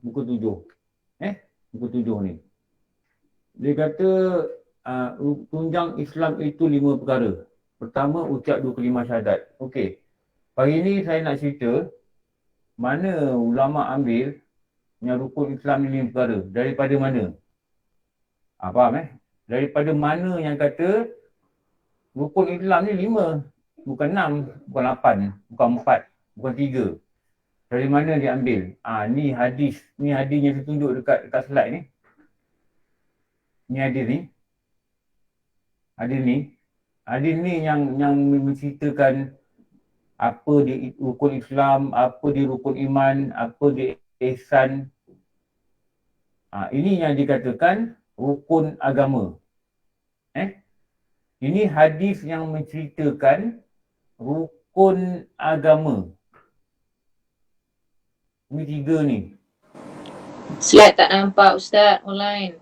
Buku 7. Buku 7 ni. Dia kata tunjang Islam itu 5 perkara. Pertama, ucap 2 kalimah syahadat. Okey. Hari ni saya nak cerita mana ulama ambil yang rukun Islam ni 5 perkara. Daripada mana? Faham Daripada mana yang kata rukun Islam ni 5. Bukan 6, bukan 8, bukan 4, bukan 3. Dari mana dia ambil? Ni hadis. Ni hadis yang saya tunjuk dekat slide ni. Ni hadis ni. Hadis ni yang menceritakan apa dia rukun Islam, apa dia rukun iman, apa dia ihsan. Ini yang dikatakan rukun agama. Ini hadis yang menceritakan rukun agama. Ini 3 ni. Slide tak nampak Ustaz online.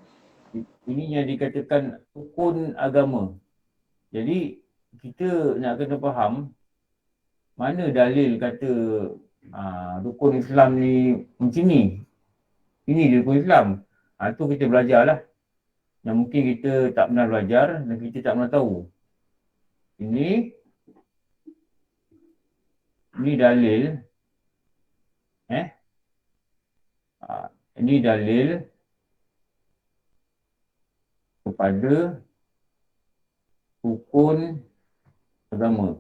Ini yang dikatakan rukun agama. Jadi kita nak kena faham mana dalil kata rukun Islam ni macam ni. Ini dia rukun Islam. Tu kita belajarlah. Yang mungkin kita tak pernah belajar dan kita tak pernah tahu. Ini dalil. Ini dalil kepada rukun agama.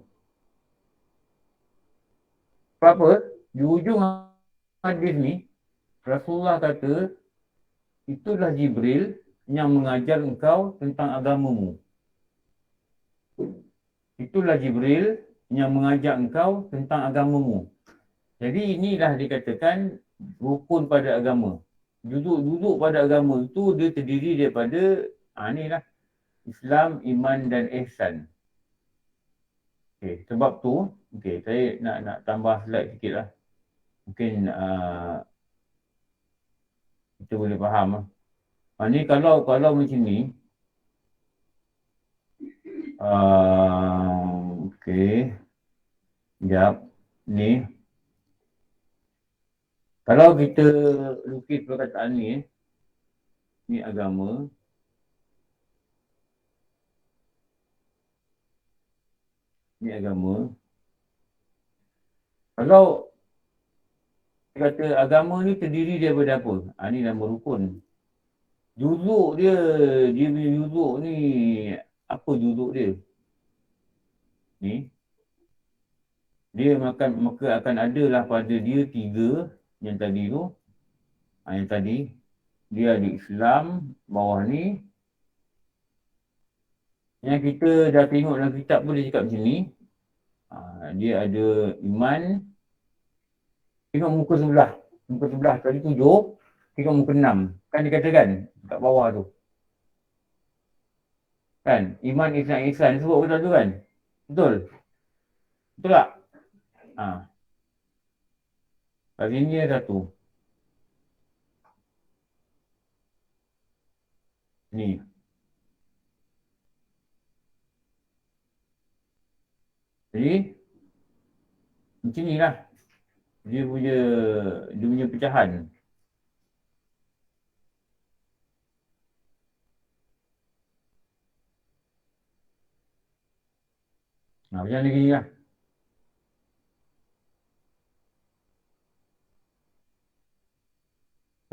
Apa? Di ujung hadis ni, Rasulullah kata, itulah Jibril yang mengajar engkau tentang agamamu. Itulah Jibril yang mengajar engkau tentang agamamu. Jadi inilah dikatakan rukun pada agama. Duduk pada agama itu dia terdiri daripada inilah Islam, iman dan ihsan. Okey, sebab tu saya nak tambah slide sikit lah. Mungkin kita boleh faham. Ni kalau macam ni. Okey. Sekejap. Ni. Kalau kita lukis perkataan ni, ni agama. Ni agama. Kalau kita kata agama ni terdiri daripada apa? Ni nama rukun. Juzuk dia punya juzuk ni, apa juzuk dia? Ni. Dia maka akan adalah pada dia 3 yang tadi tu. Yang tadi. Dia ada Islam, bawah ni. Yang kita dah tengok dalam kitab pun dia cakap macam ni. Dia ada iman. Tengok muka sebelah. Muka sebelah tadi 7. Tengok muka 6. Kan dia katakan kat bawah tu. Kan? Iman, Islam, ihsan. Sebut betul tu kan? Betul? Betul tak? Kali ni ada satu. Ni. Jadi, macam ni lah. Dia punya pecahan. Macam ni lah.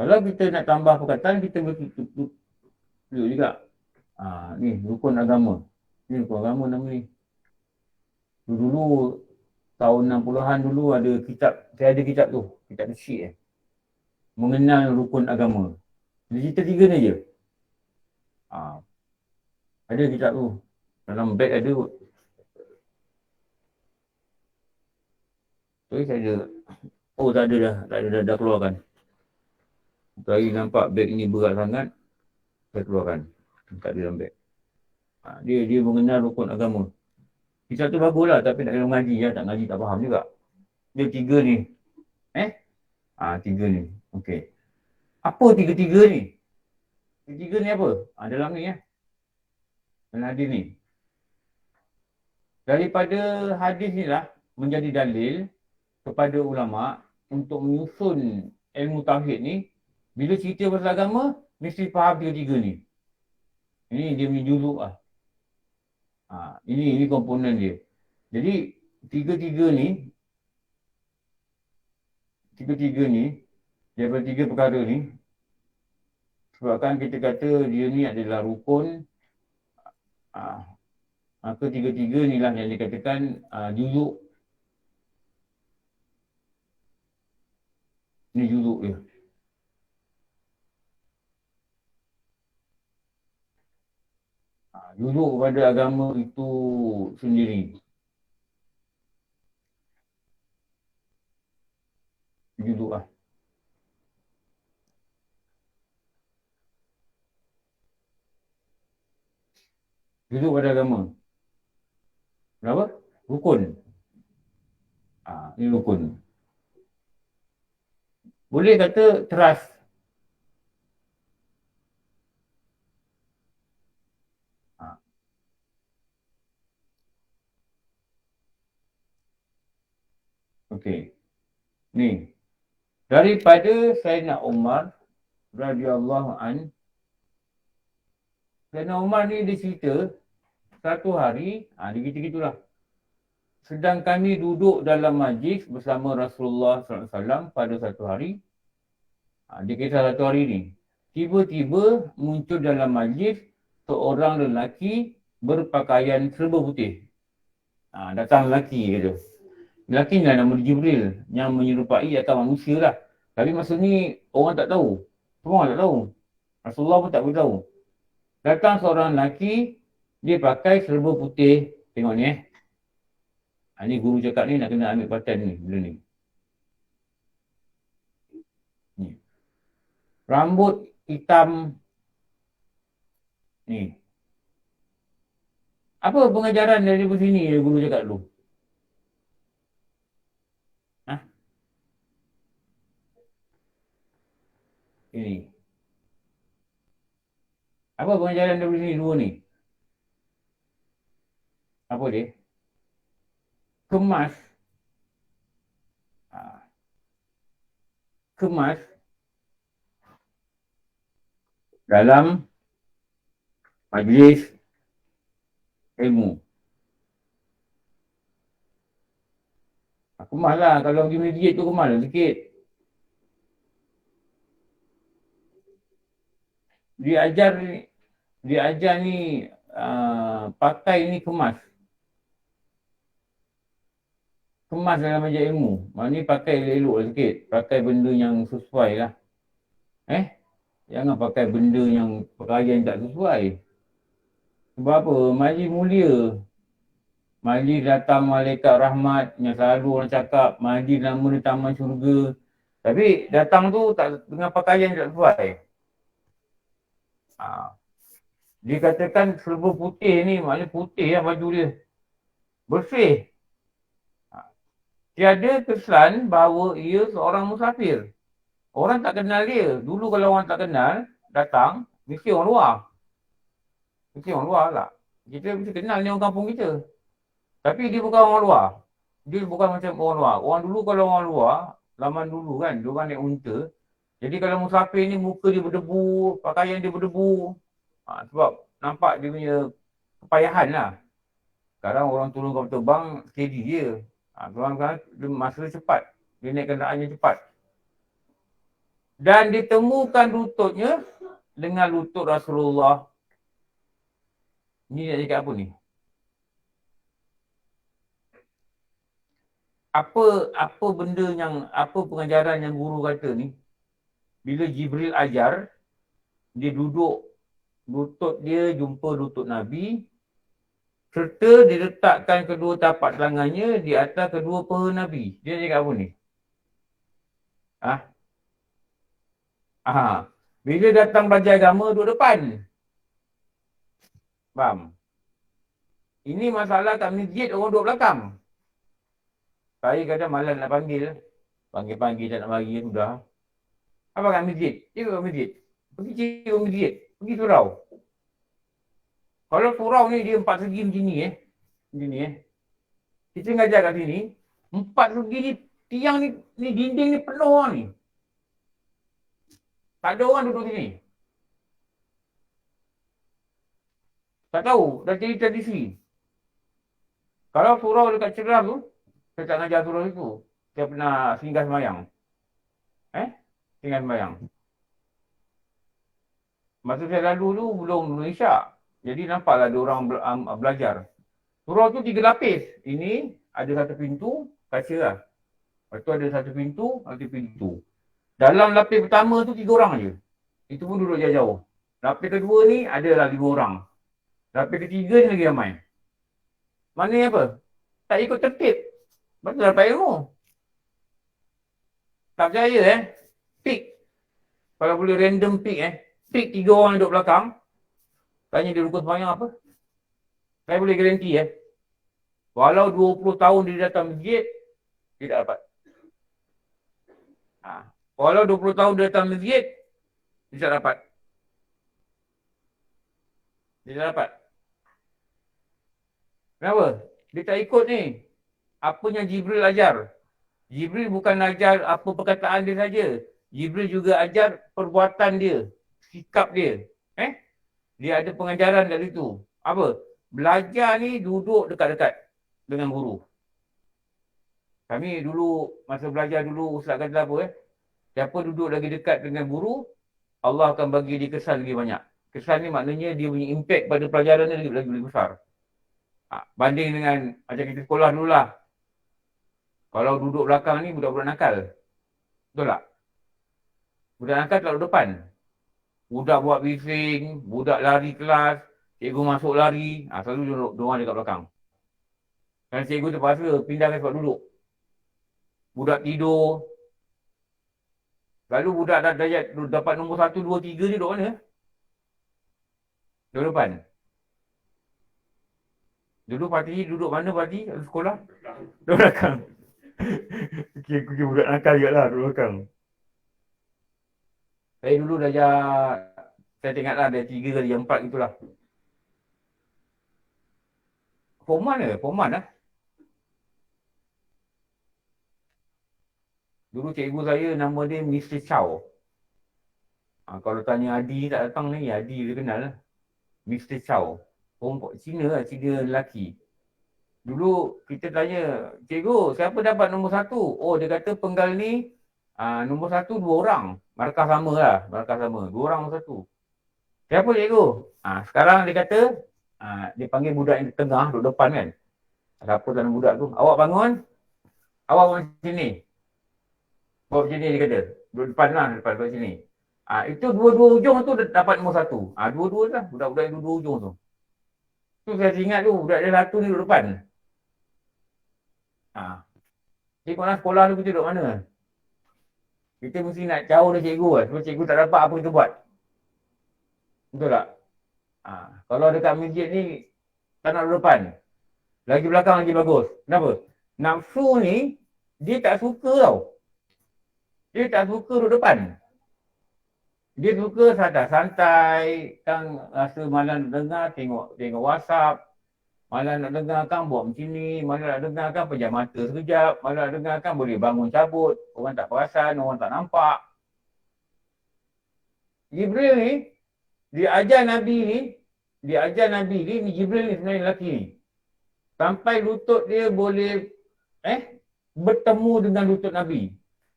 Kalau kita nak tambah perkataan, kita boleh tutup juga. Ni, rukun agama. Ni rukun agama nama ni. Dulu tahun 60-an dulu ada kitab, saya ada kitab tu. Kitab Syekh mengenal rukun agama. Dia cerita 3 ni je. Ada kitab tu. Dalam beg ada kot. Sorry saya ada. Tak ada dah keluarkan. Tadi nampak beg ni berat sangat. Saya keluarkan. Tak ada dalam beg. Dia mengenal rukun agama. Kisah tu bagus lah, tapi nak kena mengaji lah. Tak mengaji tak faham juga. Dia 3 ni. 3 ni. Okey. Apa 3-3 ni? 3 ni apa? Dalam ni dalam hadis ni. Daripada hadis ni lah, menjadi dalil kepada ulama' untuk menyusun ilmu tauhid ni Bila cerita pasal agama, mesti faham tiga-tiga ni. Ini dia punya juzuk lah. Ini komponen dia. Jadi, tiga-tiga ni, daripada tiga perkara ni, sebabkan kita kata dia ni adalah rukun, maka tiga-tiga ni lah yang dikatakan juzuk. Ni juzuk dia. Juzuk kepada agama itu sendiri. Juzuk lah. Juzuk pada agama. Kenapa? Rukun. Ini rukun. Boleh kata trust. Okey. Ni. Daripada Sayyidina Umar radhiyallahu an. Sayyidina Umar ni dia cerita satu hari, dia gitu-gitulah. Sedang kami duduk dalam majlis bersama Rasulullah SAW pada satu hari. Dia kisah satu hari ni. Tiba-tiba muncul dalam majlis seorang lelaki berpakaian serba putih. Datang lelaki kata. Lelaki ni nama Jibril yang menyerupai akan manusia lah. Tapi masa ni orang tak tahu. Semua orang tak tahu. Rasulullah pun tak beritahu. Datang seorang lelaki, dia pakai serba putih. Tengok ni Ni guru cakap ni nak kena ambil perhatian ni. Bila ni. Rambut hitam. Ni. Apa pengajaran dari sini guru cakap dulu? Ini. Apa pengajaran dari sini dua ni? Apa dia? Kemas. Kemas dalam majlis ilmu. Kemas lah. Kalau pergi masjid tu kemas lah sikit. Dia ajar ni pakai ni kemas. Kemas dalam majlis ilmu. Maknanya pakai elok-elok lah sikit. Pakai benda yang sesuai lah. Jangan pakai benda yang pakaian tak sesuai. Sebab apa? Majlis mulia. Majlis datang malaikat rahmat yang selalu orang cakap. Majlis nama di taman syurga. Tapi datang tu tak dengan pakaian tak sesuai. Dia katakan serba putih ni, maknanya putih lah baju dia. Bersih. Tiada kesan bahawa ia seorang musafir. Orang tak kenal dia. Dulu kalau orang tak kenal, datang, mesti orang luar. Mesti orang luar lah. Kita mesti kenal ni orang kampung kita. Tapi dia bukan orang luar. Dia bukan macam orang luar. Orang dulu kalau orang luar, zaman dulu kan, dia orang naik unta. Jadi kalau musafir ni muka dia berdebu, pakaian dia berdebu. Sebab nampak dia punya kepayahan lah. Sekarang orang turun kapal terbang, steady dia. Sekarang masa cepat. Dia naik kenderaannya cepat. Dan ditemukan lututnya dengan lutut Rasulullah. Ni nak cakap apa ni? Apa benda yang, apa pengajaran yang guru kata ni? Bila Jibril ajar, dia duduk, lutut dia jumpa lutut Nabi, serta diletakkan kedua tapak tangannya di atas kedua paha Nabi. Dia cakap apa ni? Bila datang belajar agama, duduk depan. Faham? Ini masalah kat masjid, orang duduk belakang. Saya kadang malas nak panggil. Panggil-panggil tak nak bagi, sudah. Apa kat masjid? Dia kat masjid. Pergi cikgu masjid. Pergi surau. Kalau surau ni dia 4 segi macam ni Macam ni Kita ngajar kat sini. 4 segi ni, tiang ni dinding ni penuh ni. Tak ada orang duduk sini. Tak tahu, dah jadi tradisi. Kalau surau dekat Ceram tu, saya tak ngajar surau itu. Saya pernah singgah semayang. Singgah semayang. Masa saya lalu tu belum Malaysia. Jadi nampaklah ada orang belajar. Surau tu 3 lapis. Ini ada satu pintu, kaca lah. Lepas tu ada satu pintu, satu pintu. Dalam lapis pertama tu 3 orang je. Itu pun duduk jauh-jauh. Lapis kedua ni adalah 5 orang. Lapis ketiga ni lagi ramai. Maknanya apa? Tak ikut tertib. Betul dapat ilmu. Tak percaya Pick. Kalau boleh random pick Pick 3 orang duduk belakang. Tanya dia rukun semayang apa. Saya boleh garanti walau 20 tahun dia datang masjid, tidak dapat. Walau 20 tahun dia datang masjid, tidak dapat. Tidak dapat. Kenapa? Dia tak ikut ni. Apa yang Jibril ajar. Jibril bukan ajar apa perkataan dia saja. Jibril juga ajar perbuatan dia. Sikap dia. Dia ada pengajaran kat situ. Apa? Belajar ni duduk dekat-dekat dengan guru. Kami dulu, masa belajar dulu, Ustaz kata apa siapa duduk lagi dekat dengan guru, Allah akan bagi dia kesan lagi banyak. Kesan ni maknanya dia punya impact pada pelajaran ni lagi besar. Banding dengan macam kita sekolah dulu lah. Kalau duduk belakang ni budak-budak nakal. Betul tak? Budak nakal tak duduk depan. Budak buat briefing, budak lari kelas, cikgu masuk lari, selalu duduk orang dekat belakang. Dan cikgu terpaksa pindahkan tempat duduk. Budak tidur. Lalu budak dah dapat nombor 1, 2, 3 ni duduk mana? Duduk depan. Dulu parti duduk mana parti? Sekolah? Duduk belakang. Okay, budak nakal juga lah duduk belakang. Saya dulu saya tengok lah ada 3 kali 4 gitulah. Forman lah. Dulu cikgu saya nama dia Mr. Chow. Kalau tanya Adi tak datang ni, Adi dia kenal lah. Mr. Chow. Cina lah, Cina lelaki. Dulu kita tanya, cikgu siapa dapat nombor 1? Oh dia kata penggal ni nombor 1 2 orang. Markah sama lah, markah sama. 2 orang nombor 1. Siapa cikgu? Sekarang dia kata, dia panggil budak yang di tengah, duduk depan kan. Siapa dalam budak tu? Awak bangun. Awak macam sini. Bawa macam ni dia kata. Duduk depan lah, depan sini. Itu dua-dua ujung tu dapat nombor 1. Dua-dua lah, budak-budak yang dua ujung tu. Tu saya ingat tu, budak dia 1 ni duduk depan. Tengoklah sekolah tu kita duduk mana. Kita mesti nak jauh dari cikgu lah. Sebab cikgu tak dapat apa kita buat. Betul tak? Kalau dekat masjid ni, tak nak duduk depan. Lagi belakang lagi bagus. Kenapa? Nafsu ni, dia tak suka tau. Dia tak suka duduk depan. Dia suka santai. Kan rasa malam nak dengar, tengok WhatsApp. Malam nak dengar kan buat macam ni. Malam nak dengar kan pejam mata sekejap. Malam nak dengar kan boleh bangun cabut. Orang tak perasan, orang tak nampak. Jibril ni, dia ajar Nabi ni Jibril ni sebenarnya lelaki ni. Sampai lutut dia boleh bertemu dengan lutut Nabi.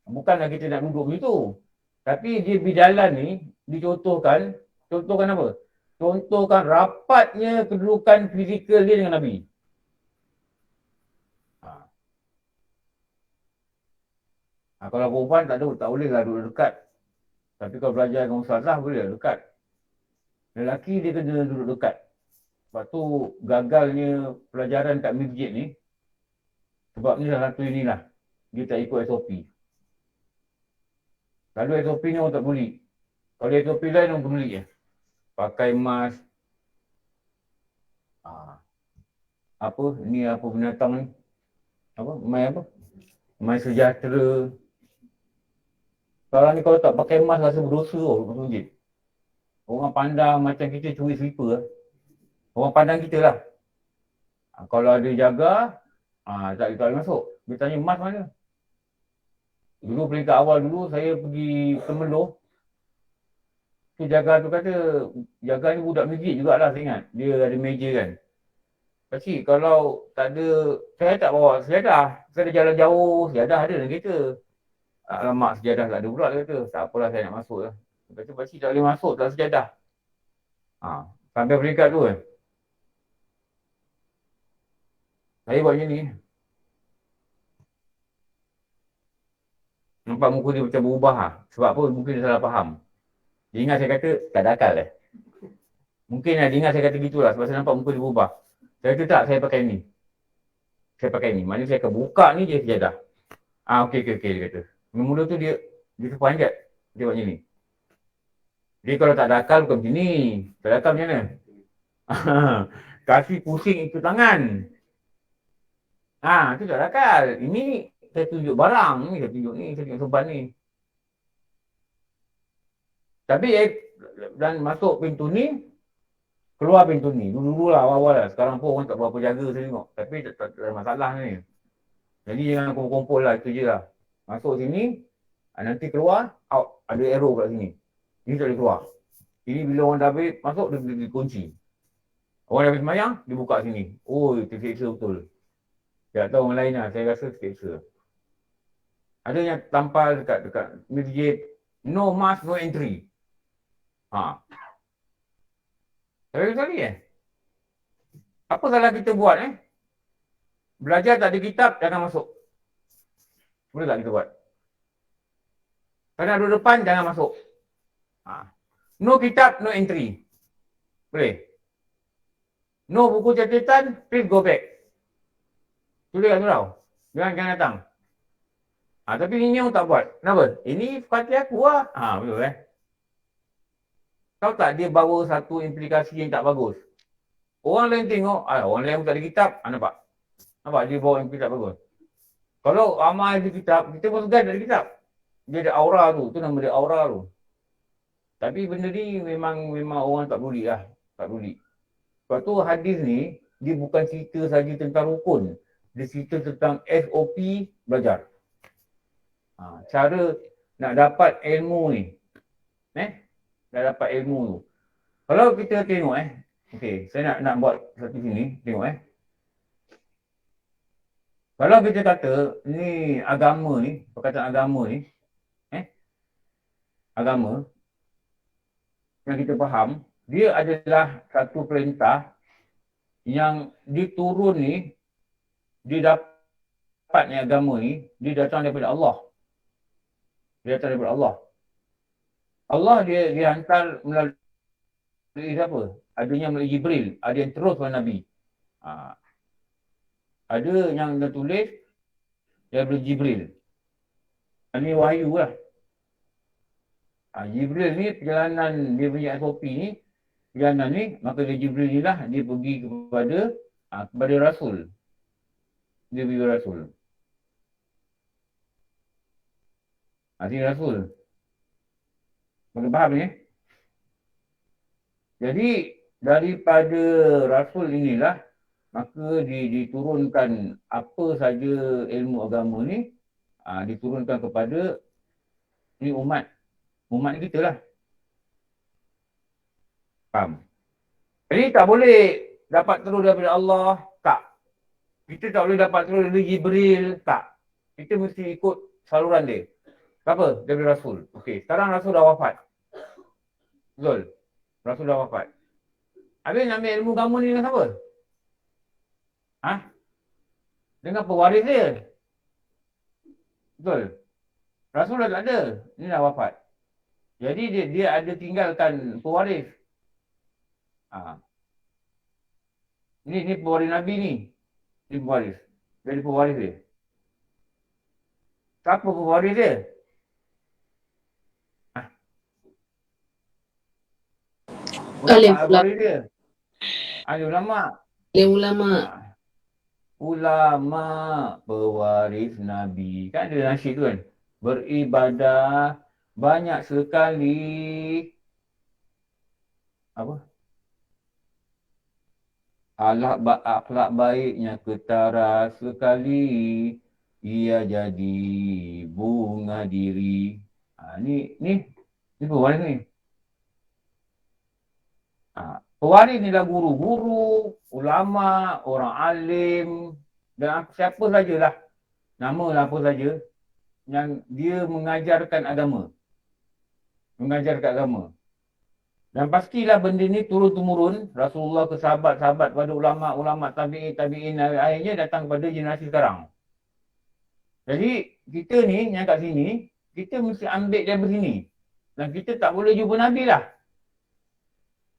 Bukanlah kita nak duduk begitu. Tapi dia berjalan ni, contohkan apa? Contohkan rapatnya kedudukan fizikal dia dengan Nabi. Kalau perempuan tak boleh lah duduk dekat. Tapi kalau belajar dengan ustazah boleh dekat. Lelaki dia kena duduk dekat. Sebab tu gagalnya pelajaran kat masjid ni. Sebabnya salah satu inilah. Dia tak ikut SOP. Kalau SOP ni orang tak buli. Kalau SOP lain orang buli pakai mask. Ni apa binatang ni? Mai sejahtera. Sekarang ni kalau tak pakai mask rasa berdosa masjid. Orang pandang macam kita curi slipper lah. Orang pandang kita lah. Kalau ada jaga, tak boleh masuk. Dia tanya mask mana? Dulu peringkat awal dulu saya pergi Temeloh. Tu jaga tu kata, jaga ni budak masjid jugalah saya ingat. Dia ada meja kan. Pakcik kalau tak ada, saya tak bawa sejadah. Saya ada jalan jauh, sejadah ada dalam kereta. Alamak sejadah tak ada pula dia kata. Tak apalah saya nak masuk lah. Dia kata pakcik tak boleh masuk tak sejadah. Sampai peringkat tu kan. Saya buat macam ni. Nampak muka dia macam berubah lah. Sebab apa? Mungkin dia salah faham. Dia ingat saya kata tak ada akal lah. Mungkin dia ingat saya kata gitulah sebab saya nampak muka dia berubah. Saya kata tak, saya pakai ni. Saya pakai ni. Maknanya saya akan buka ni je sejadah. Okey dia kata. Mula-mula tu dia terpanjat. Dia buat macam ni. Dia kalau tak ada akal bukan macam ni. Tak ada akal macam mana? Kasih pusing itu tangan. Tu tak ada akal. Ini saya tunjuk barang ni, saya tunjuk ni, saya tunjuk sopan ni. Tapi dan masuk pintu ni, keluar pintu ni. Dulu-dulu lah, awal-awal lah. Sekarang pun orang tak berapa jaga saya tengok. Tapi tak ada masalah ni. Jadi jangan kumpul-kumpul lah, itu je lah. Masuk sini, nanti keluar, out. Ada arrow kat sini. Ini tak boleh keluar. Ini bila orang dah habis masuk, dia kunci. Orang dah habis semayang, dia buka sini. Oh, tersiksa betul. Tak tahu orang lain lah, saya rasa tersiksa. Ada yang tampal dekat masjid, no mask, no entry. Tapi sekali apa salah kita buat Belajar tak ada kitab, jangan masuk. Boleh tak kita buat? Kalau duduk depan, jangan masuk. No kitab, no entry. Boleh? No buku catatan, please go back. Tulis kat surau. Jangan datang. Tapi ini orang tak buat. Kenapa? Ini parti aku lah. Betul Tahu tak dia bawa satu implikasi yang tak bagus. Orang lain tengok, orang lain pun tak ada kitab. Nampak? Nampak dia bawa implikasi tak bagus. Kalau amal di kitab, kita pun segan dari kitab. Dia ada aura tu. Tu nama dia aura tu. Tapi benda ni memang orang tak peduli lah. Tak peduli. Sebab tu hadis ni, dia bukan cerita saja tentang rukun. Dia cerita tentang SOP belajar. Cara nak dapat ilmu ni. Nak dapat ilmu tu. Kalau kita tengok okey, saya nak buat satu sini, tengok Kalau kita kata ni agama ni, perkataan agama ni, agama yang kita faham, dia adalah satu perintah yang diturun ni, dia dapat ni agama ni, dia datang daripada Allah. Dia datang daripada Allah. Allah dia hantar melalui siapa? Adanya melalui Jibril, ada yang terus kepada Nabi. Ada yang dia tulis daripada Jibril. Ini wahyu lah. Jibril ni perjalanan dia punya SOP ni, perjalanan ni, maka dia Jibril ni lah, dia pergi kepada Rasul. Dia pergi kepada Rasul. Sini Rasul. Boleh faham ni? Jadi, daripada Rasul inilah, maka diturunkan apa saja ilmu agama ni, diturunkan kepada ni umat kita lah. Faham? Jadi tak boleh dapat terus daripada Allah, tak. Kita tak boleh dapat terus daripada Jibril, tak. Kita mesti ikut saluran dia. Apa? Daripada Rasul. Okey, sekarang Rasul dah wafat. Betul? Rasul dah wafat. Habis nak ambil ilmu agama ni dengan siapa? Dengan pewaris dia. Betul? Rasul dah tak ada. Ini dah wafat. Jadi dia ada tinggalkan pewaris. Ini pewaris Nabi ni. Ini pewaris. Jadi pewaris dia. Siapa pewaris dia? Ulama dia. Ulama. Ulama pewaris Nabi. Kan ada nasyid tu kan? Beribadah banyak sekali. Apa? Akhlak baiknya ketara sekali. Ia jadi bunga diri. Ni pewaris ni. Pewaris ni lah guru-guru, ulama, orang alim dan siapa sajalah, nama lah apa saja yang dia mengajarkan agama. Dan pastilah benda ni turun-temurun, Rasulullah ke sahabat-sahabat pada ulama-ulama tabi'in, akhirnya datang kepada generasi sekarang. Jadi kita ni yang kat sini, kita mesti ambil dari sini. Dan kita tak boleh jumpa Nabi lah.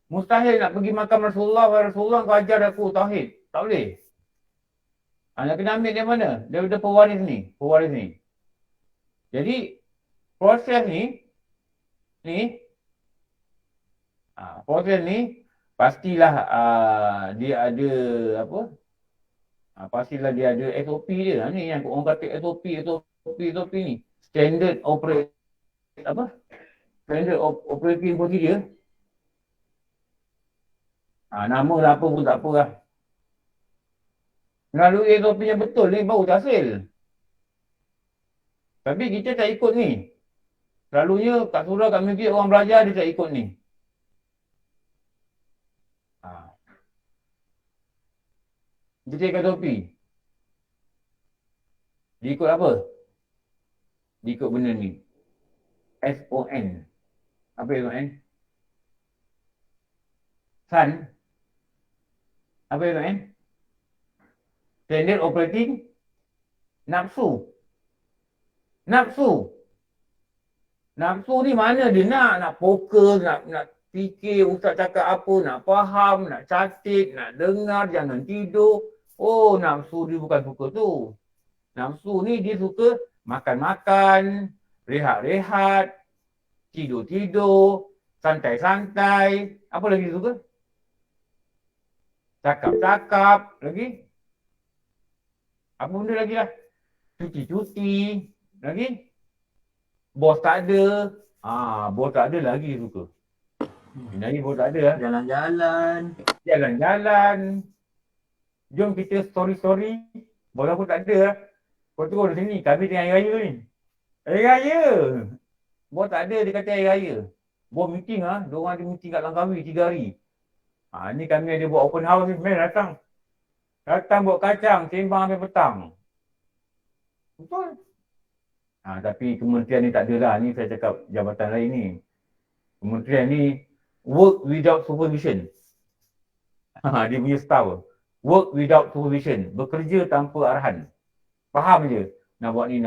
Mustahil nak pergi makam Rasulullah, Rasulullah kau ajar aku tauhid. Tak boleh. Nak kena ambil dari mana? Daripada pewaris ni. Jadi proses ni pastilah dia ada apa? Pastilah dia ada SOP dia. Ni yang orang kata SOP ni. Standard operating procedure. Nama lah apa pun tak apa lah. Melalui SOP yang betul ni baru hasil. Tapi kita tak ikut ni. Selalunya kat surau, kat masjid orang belajar dia tak ikut ni. Dia tak ikut SOP. Dia ikut apa? Dia ikut benda ni. SON. Apa SON? SAN. Apa SON? Standard Operating Nafsu. Nafsu ni mana dia nak fokus, nak fikir ustaz cakap apa, nak faham, nak catat, nak dengar, jangan tidur. Oh, nafsu dia bukan suka tu. Nafsu ni dia suka makan-makan, rehat-rehat, tidur-tidur, santai-santai. Apa lagi dia suka? Cakap-cakap lagi. Apa benda lagi lah? Cuti-cuti. Lagi? Bos tak ada. Bos tak ada lagi dia suka. Lagi bos tak ada lah. Jalan-jalan. Jom kita story-story. Bos aku tak ada lah. Kau turun di sini. Kami tengah hari raya ni. Hari raya. Bos tak ada, dia kata hari raya. Bos meeting lah. Diorang ada meeting kat Langkawi 3 hari. Ni kami ada buat open house ni. Sebenarnya datang. Datang buat kacang. Sembang sampai petang. Betul. Tapi kementerian ni tak ada lah. Ni saya cakap jabatan lain ni. Kementerian ni work without supervision. Dia punya style. Work without supervision. Bekerja tanpa arahan. Faham je. Nak buat ni.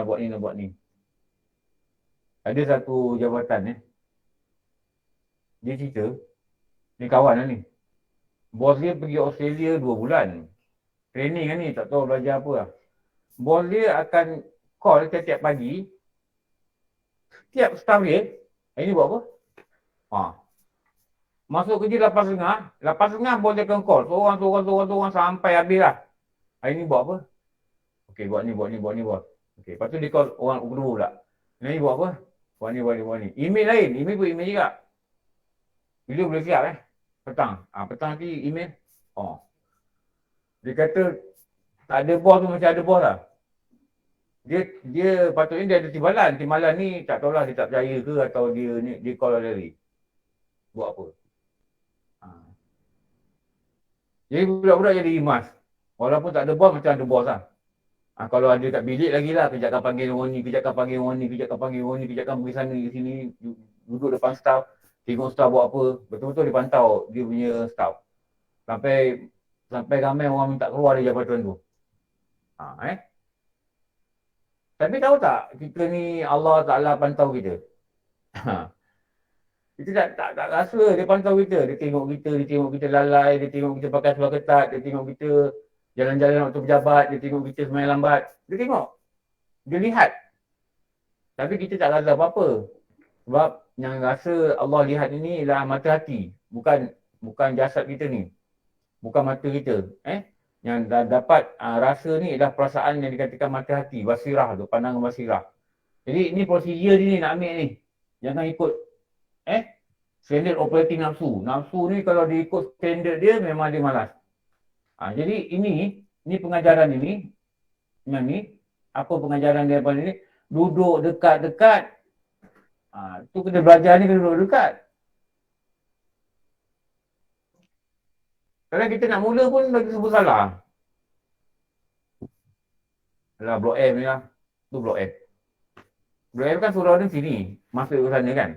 Ada satu jabatan dia cerita. Ni kawan lah ni. Bos dia pergi Australia 2 bulan. Training lah ni. Tak tahu belajar apa lah. Bos dia akan call setiap pagi. Setiap staff dia. Ini buat apa? Masuk kerja 8.30. 8.30 bos dia akan call. Seorang sampai habis lah. Hari ni buat apa? Okey, buat ni bos. Okey, lepas tu dia call orang kedua pula. Ni buat apa? Buat ni. Email lain. Email pun email juga. Bila boleh siap Petang. Petang nanti email. Dia kata tak ada bos tu macam ada bos lah. Dia patutnya dia ada timbalan. Timbalan ni tak tahulah dia tak percaya ke atau dia call dari. Buat apa? Jadi budak-budak jadi rimas. Walaupun tak ada bos macam ada bos lah. Kalau ada kat bilik lagi lah. Kejap panggil orang ni, kejap panggil orang ni, kejap pergi sana ke sini. Duduk depan staff. Tengok staff buat apa. Betul-betul dipantau dia punya staff. Sampai ramai orang minta keluar dari jabatan tu. Tapi tahu tak, kita ni Allah Ta'ala pantau kita. Kita tak rasa dia pantau kita. Dia tengok kita lalai, dia tengok kita pakai seluar ketat, dia tengok kita jalan-jalan waktu pejabat, dia tengok kita semain lambat. Dia tengok. Dia lihat. Tapi kita tak rasa apa-apa. Sebab yang rasa Allah lihat ini ialah mata hati. Bukan jasad kita ni. Bukan mata kita. Yang dapat rasa ni adalah perasaan yang dikatakan mata hati, basirah tu, pandangan basirah. Jadi ni prosedur dia ni nak ambil ni. Jangan ikut standard operating nafsu. Nafsu ni kalau dia ikut standard dia memang dia malas. Jadi ini pengajaran ini. Yang ni apa pengajaran dia daripada ni? Duduk dekat-dekat. Tu kena belajar ni kena duduk dekat. Kadang kita nak mula pun lagi sebut salah. Alah, blok M ni lah. Tu blok M. Blok M kan surau dia sini. Masuk ke sana kan.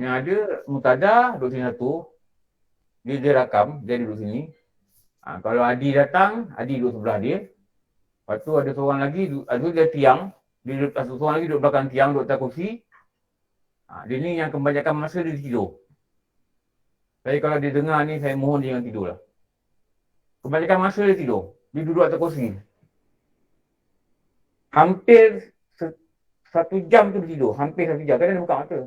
Yang ada Mutada duduk sini satu. Dia rakam, dia duduk sini. Kalau Adi datang, Adi duduk sebelah dia. Lepas tu ada seorang lagi, ada dia tiang. Dia duduk, seorang lagi duduk belakang tiang, duduk atas kursi. Dia ni yang kebanyakan masa dia tidur. Jadi kalau dia dengar ni, saya mohon dia jangan tidur lah. Kebanyakan masa dia tidur. Dia duduk atas kursi. Hampir 1 jam tu dia tidur. Hampir 1 jam. Kadang dia buka mata.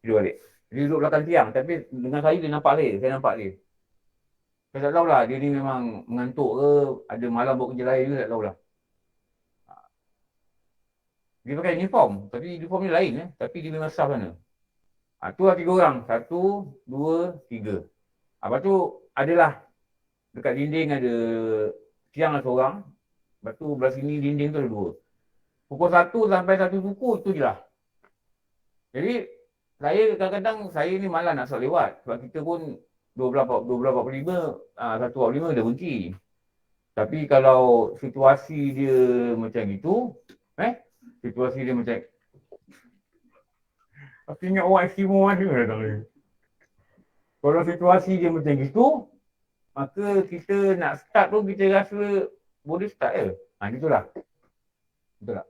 Tidur balik. Dia duduk belakang tiang. Tapi dengan saya dia nampak dia. Saya nampak dia. Saya tak tahulah dia ni memang mengantuk ke. Ada malam buat kerja lain ke. Tak tahulah. Dia pakai uniform. Tapi uniform ni lain. Tapi dia memang staff sana. Tu lah 3 orang. 1, 2, 3. Lepas tu adalah dekat dinding ada tiang lah seorang. Lepas tu belah sini dinding tu ada 2. Pukul 1 sampai 1 suku tu je lah. Jadi saya kadang-kadang saya ni malas nak solat lewat. Sebab kita pun 12.45, 1.45 dah berhenti. Tapi kalau situasi dia macam gitu, situasi dia macam aku ingat orang Eskimo mana datang ni. Kalau situasi dia macam gitu, maka kita nak start pun kita rasa boleh start je. Gitulah. Betul tak?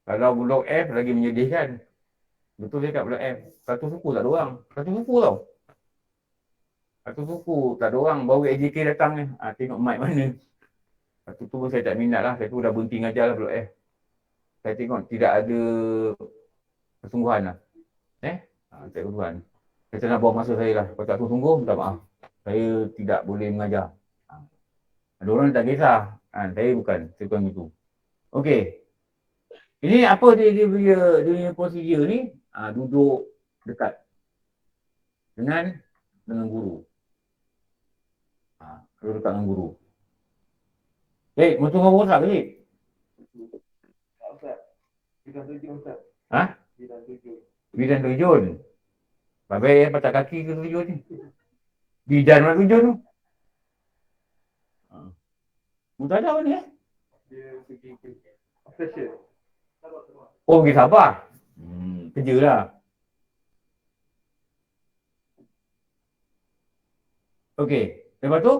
Kalau blok F lagi menyedihkan. Betul dia kat blok F. Satu suku tak ada orang. Satu suku tau. Satu suku tak ada orang. Baru AJK datang ni. Tengok mic mana. Satu tu pun saya tak minat lah. Saya tu dah berhenti ngajar lah blok F. Saya tengok tidak ada kesungguhan lah. Tak ada kesungguhan. Saya tak nak buang masa saya lah. Kalau tak sungguh, minta maaf. Saya tidak boleh mengajar. Ada orang tak kisah. Saya bukan. Saya bukan gitu. Okey. Ini apa dia punya prosedur ni? Duduk dekat dengan guru. Duduk dekat dengan guru. Mutu ngomong tak tadi? Ustaz. Bidang terjun Ustaz. Bidang terjun. Babai patah kaki ke terjun ni? Bidan mana terjun tu? Mutu ada apa ni? Dia pergi ke station. Oh, pergi Sabah. Kerja lah. Okey. Lepas tu,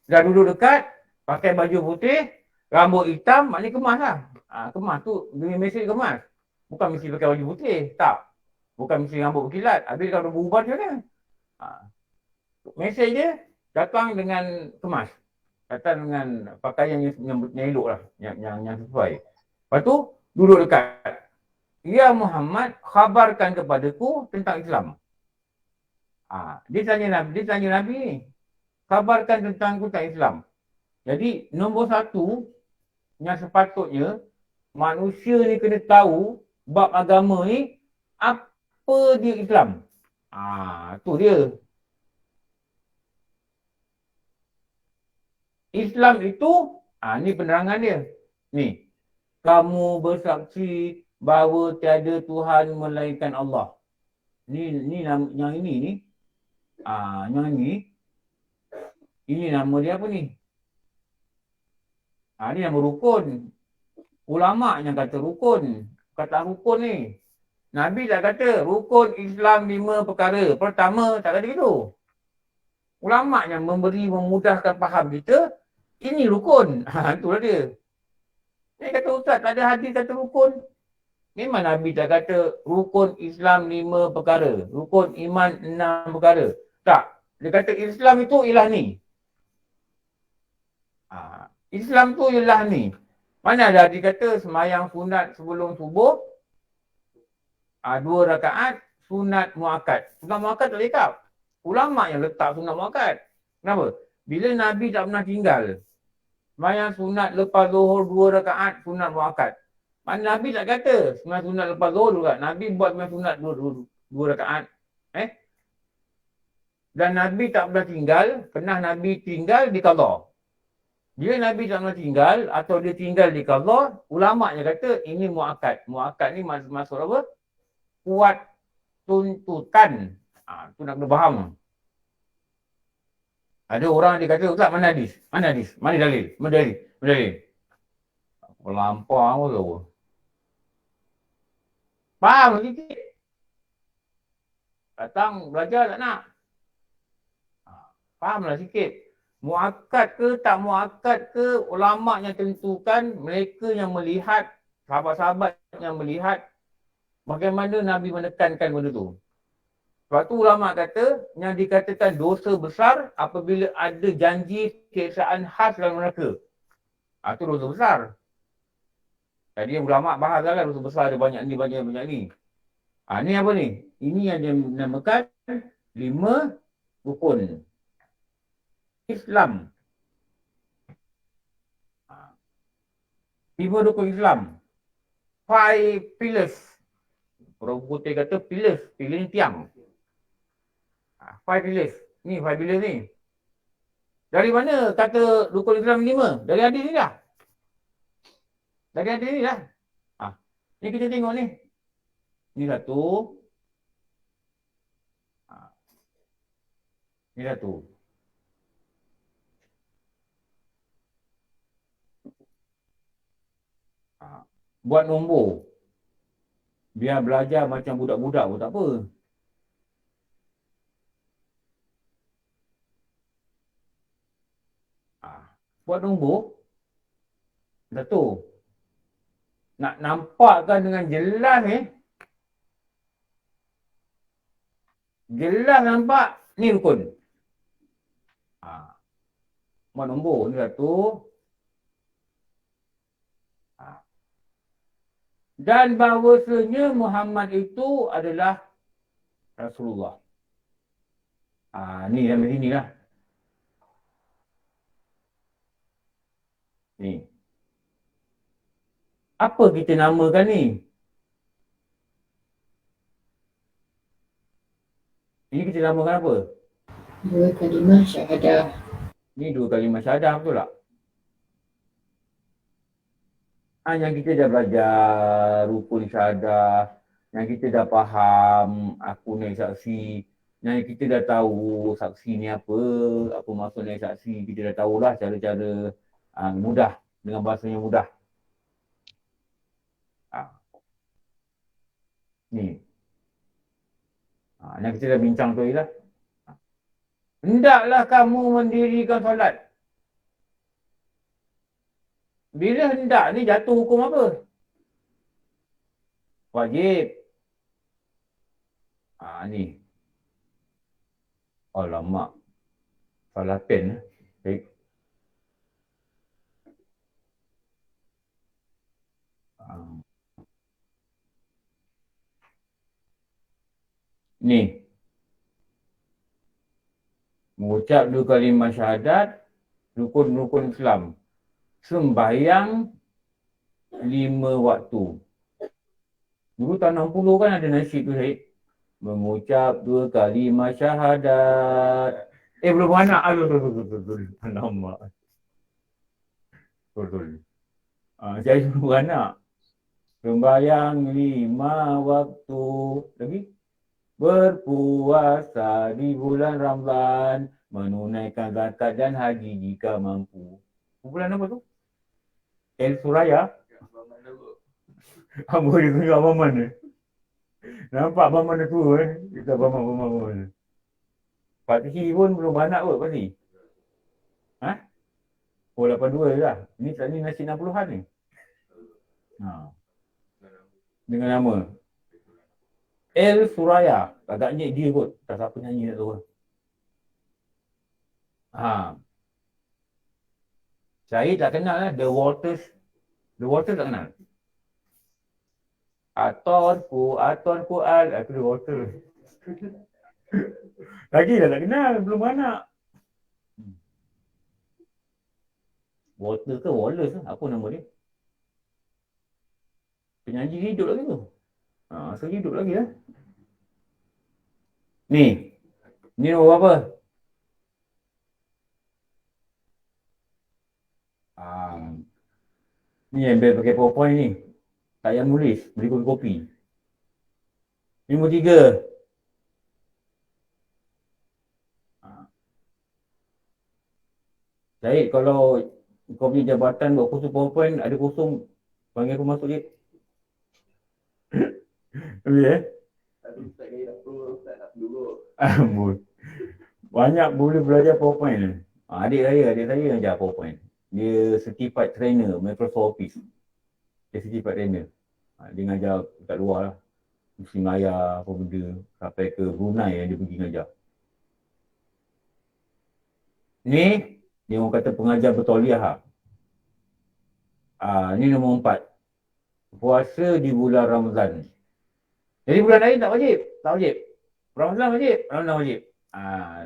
dah duduk dekat, pakai baju putih, rambut hitam, maknanya kemas lah. Kemas tu, dia mesej kemas. Bukan mesti pakai baju putih. Tak. Bukan mesti rambut berkilat. Habis kalau berubah macam mana? Mesej dia, datang dengan kemas. Datang dengan pakaian yang elok lah. Yang sesuai. Lepas tu, duduk dekat. Ya Muhammad, khabarkan kepadaku tentang Islam. Dia tanya Nabi ni. Khabarkan tentang Islam. Jadi, nombor 1 yang sepatutnya manusia ni kena tahu bab agama ni apa dia Islam. Tu dia. Islam itu, ni penerangan dia. Ni. Kamu bersaksi bahawa tiada Tuhan melainkan Allah. Ni yang ini ni. Yang ini. Ini nama dia apa ni? Ni nama rukun. Ulama yang kata rukun. Kata rukun ni. Nabi tak kata rukun Islam 5 perkara. Pertama tak kata gitu. Ulama yang memudahkan faham kita. Ini rukun. Itulah dia. Dia kata Ustaz tak ada hadis kata rukun. Memang Nabi tak kata rukun Islam 5 perkara. Rukun iman 6 perkara. Tak. Dia kata Islam itu ialah ni. Islam tu ialah ni. Mana ada dikata semayang sunat sebelum subuh 2 rakaat sunat muakkad. Sunat muakkad tak lekat. Ulama yang letak sunat muakkad. Kenapa? Bila Nabi tak pernah tinggal semayang sunat lepas zuhur 2 rakaat sunat muakkad. Mana Nabi tak kata semayang sunat lepas zuhur juga. Nabi buat semayang sunat 2 rakaat. Dan Nabi tak pernah tinggal. Pernah Nabi tinggal di qadha. Bila Nabi tak pernah tinggal atau dia tinggal di qadha, ulama yang kata ini muakkad. Muakkad ni maksud apa? Kuat tuntutan Tu nak kena faham. Ada orang dia kata, Ustaz mana hadis? Mana hadis? Mana dalil? Mana dalil? Mana dalil? Melampau tu. Faham sikit. Datang belajar tak nak. Fahamlah sikit. Muakkad ke tak muakkad ke, ulama yang tentukan, mereka yang melihat, sahabat-sahabat yang melihat bagaimana Nabi menekankan benda tu. Sebab tu ulama kata, yang dikatakan dosa besar apabila ada janji siksaan khas dalam neraka. Itu dosa besar. Jadi ulama bahas kan dosa besar ada banyak ni, banyak ni. Ni apa ni? Ini yang dinamakan 5 rukun Islam. 5 rukun Islam. 5 pillars. Orang putih kata pillars. Pillar ni tiang. 5 pillars. Ni 5 pillars ni. Dari mana kata rukun Islam 5? Dari hadis ni dah. Dari hadis ni dah. Ni kita tengok ni. Ni satu. Ni satu. Buat nombor. Biar belajar macam budak-budak pun tak apa. Buat nombor. Satu. Nak nampakkan dengan jelas ni. Jelas nampak. Ni rukun. Buat nombor. Ni satu. Dan bahawasanya Muhammad itu adalah Rasulullah. Ni sampai sini lah. Ni. Apa kita namakan ni? Ini kita namakan apa? 2 kalimah syahadah. Ni 2 kalimah syahadah, betul tak? Yang kita dah belajar rukun syahadah, yang kita dah faham aku naik saksi, yang kita dah tahu saksi ni apa maksud naik saksi, kita dah tahulah cara-cara mudah, dengan bahasa yang mudah. Ni. Yang kita dah bincang tu ialah hendaklah kamu mendirikan solat. Bila hendak ni jatuh hukum apa? Wajib. Ni. Alamak. Salah pen. Baik. Ni. Mengucap 2 kalimah syahadat, rukun-rukun Islam. Sembahyang 5 waktu. Dulu tahun 60 kan ada nasyid tu, Syed. Mengucap 2 kalimah syahadat. Belum anak. Betul. Alamak. Betul. Saya belum anak. Sembahyang 5 waktu. Lagi? Berpuasa di bulan Ramadan. Menunaikan zakat dan haji jika mampu. Bulan apa tu? El Suraya. Apa dia tunjuk Abang Man ni? Nampak Abang Man tu kita Abang Man. Fatih pun belum anak kot pasti. 82 je lah. Ni tak ni nasi 60-an ni. Dengan nama El Suraya. Agaknya dia kot. Tak siapa nyanyi tak tahu. Saya tak kenal lah The Waters. The Waters tak kenal. Atonku al. Aku The Waters. Lagi dah tak kenal. Belum anak. Water ke Wallace ke? Apa nama dia? Penyanyi hidup lagi tu. Asal hidup lagi lah. Ni. Ni nombor apa? Ni yang best pakai PowerPoint ni. Tak payah nulis. Beli kopi-kopi. Nombor 3. Syahid, kalau kau punya jabatan buat kosong PowerPoint, ada kosong, panggil aku masuk je. Boleh Ustaz kaya tak perlu, Ustaz nak dulu. Amboi. Banyak boleh belajar PowerPoint. Adik saya ajar PowerPoint. Dia certified trainer Microsoft Office. Dia certified trainer. Dia ngajar kat luar lah. Mesti Melayu apa benda. Sampai ke Brunei dia pergi ngajar. Ni, dia orang kata pengajar bertauliah. Ni nombor 4. Puasa di bulan Ramadan. Jadi bulan lain tak wajib? Tak wajib. Ramadan wajib? Ramadan wajib.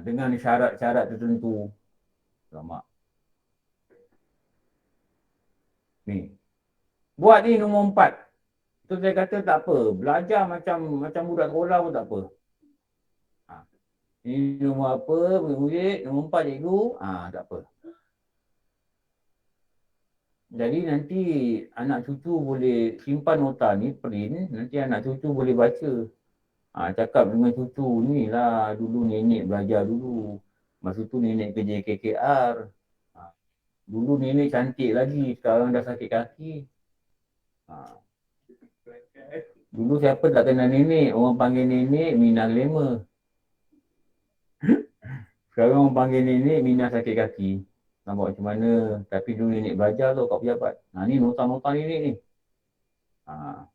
Dengan syarat-syarat tertentu. Lama. Ni. Buat ni nombor 4. Tu saya kata tak apa. Belajar macam budak sekolah pun tak apa. Ini nombor apa? Murid. Nombor 4 cikgu. Tak apa. Jadi nanti anak cucu boleh simpan nota ni, print. Nanti anak cucu boleh baca. Cakap dengan cucu ni lah. Dulu nenek belajar dulu. Masa tu nenek kerja KKR. Dulu nenek cantik lagi. Sekarang dah sakit kaki. Dulu siapa tak kenal nenek? Orang panggil nenek Minah Glamour. Sekarang orang panggil nenek Minah sakit kaki. Nampak macam mana. Tapi dulu nenek belajar tu kat pejabat. Ni nota-nota nenek ni.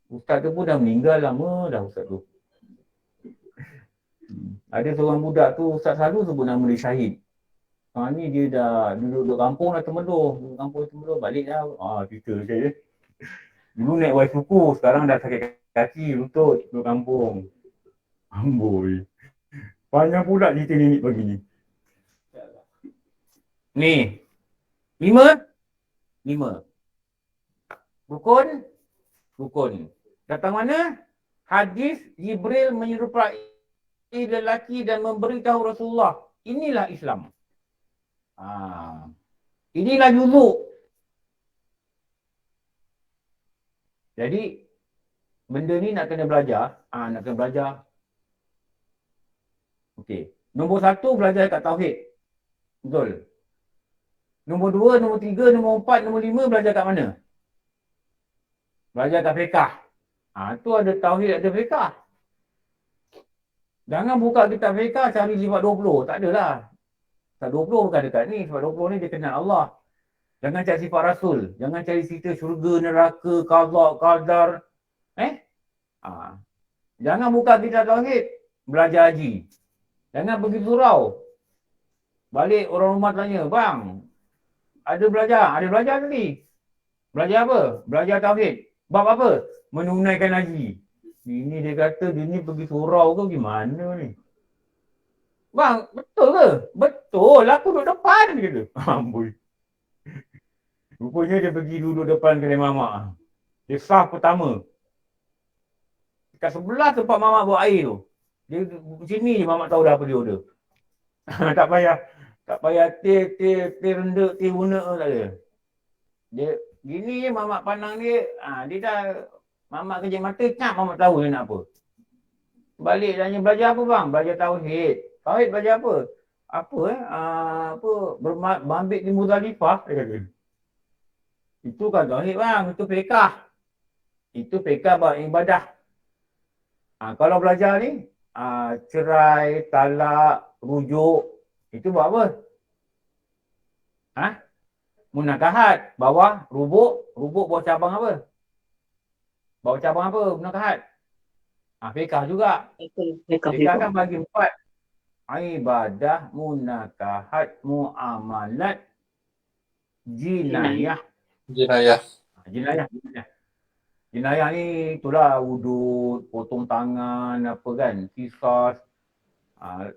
Ustaz tu pun dah meninggal lama dah ustaz tu. Ada seorang budak tu Ustaz selalu sebut nama dia Syahid. Ni dia dah duduk kampung dah temeluh. Duduk kampung temeluh balik dah. Cerita saya. Dulu naik wais suku, sekarang dah sakit kaki, lutut, duduk kampung. Amboi. Banyak pula cerita nenek pagi ni. Ni. 5. Rukun. Datang mana? Hadis Jibril menyerupai lelaki dan memberitahu Rasulullah. Inilah Islam. Inilah wuduk. Jadi, benda ni nak kena belajar. Okey. Nombor 1, belajar kat Tauhid. Betul. Nombor 2, nombor 3, nombor 4, nombor 5, belajar kat mana? Belajar kat fiqah. Tu ada Tauhid, ada fiqah. Jangan buka kitab fiqah cari sifat 20. Tak adalah. Sifat 20 bukan dekat ni. Sifat 20 ni dia kenal Allah. Jangan cari sifat Rasul. Jangan cari cerita syurga, neraka, qadar, qadar. Jangan buka kitab Tauhid. Belajar haji. Jangan pergi surau. Balik orang rumah tanya, bang, ada belajar? Ada belajar tadi. Belajar apa? Belajar Tauhid. Bab apa? Menunaikan haji. Ini dia kata dia ni pergi surau ke gimana ni? Bang, betul ke? Betul. Aku duduk depan dia kata. Amboi. Rupanya dia pergi duduk depan kedai mamak. Dia sah pertama. Kat sebelah tempat mamak buat air tu. Dia sini je mamak tahu dah apa dia order. Tak payah teh rendak, teh guna tak ada. Dia gini je mamak pandang dia. Dia dah mamak kerja mata, cap mamak tahu dia nak apa. Balik tanya belajar apa bang? Belajar Tauhid. Tauhid belajar apa? Berambil di Muzdalifah dia kata. Itu kan Tauhid bang, itu fiqah. Itu fiqah bab ibadah. Kalau belajar ni, cerai, talak, rujuk, itu buat apa? Munakahat, bawah, rubuk bawah cabang apa? Bawah cabang apa? Munakahat. Fiqah juga. Fiqah kan bagi 4. Ibadah, munakahat, muamalat, jinayah. Jinayah ni itulah wudud, potong tangan, apa kan, qisas,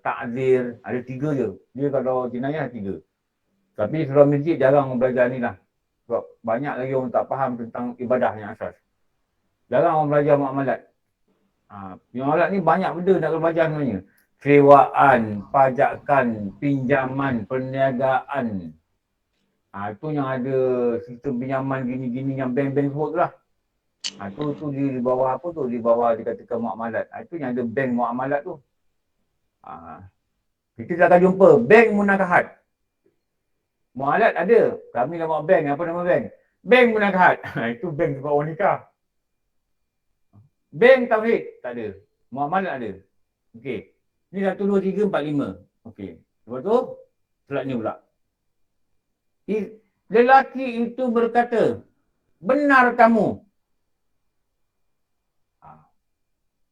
takzir, ada 3 je. Dia kalau jinayah 3. Tapi surau masjid jarang orang belajar ni lah. Sebab banyak lagi orang tak faham tentang ibadah yang asas. Jarang orang belajar muamalat. Muamalat ni banyak benda nak kena belajar sebenarnya. Sewaan, pajakan, pinjaman, perniagaan. Itu yang ada sistem pinjaman gini-gini yang bank-bank sebut tu lah. Tu di bawah apa tu? Di bawah dikatakan muamalat. Itu yang ada bank muamalat tu. Kita akan jumpa bank munakahat. Muamalat ada. Kami nak buat bank. Apa nama bank? Bank Munakahat. Itu bank tempat orang nikah. Bank Tauhid. Tak ada. Muamalat ada. Okey. Ni 1, 2, 3, 4, 5. Okey. Lepas tu, selatnya pula. Lelaki itu berkata, benar kamu.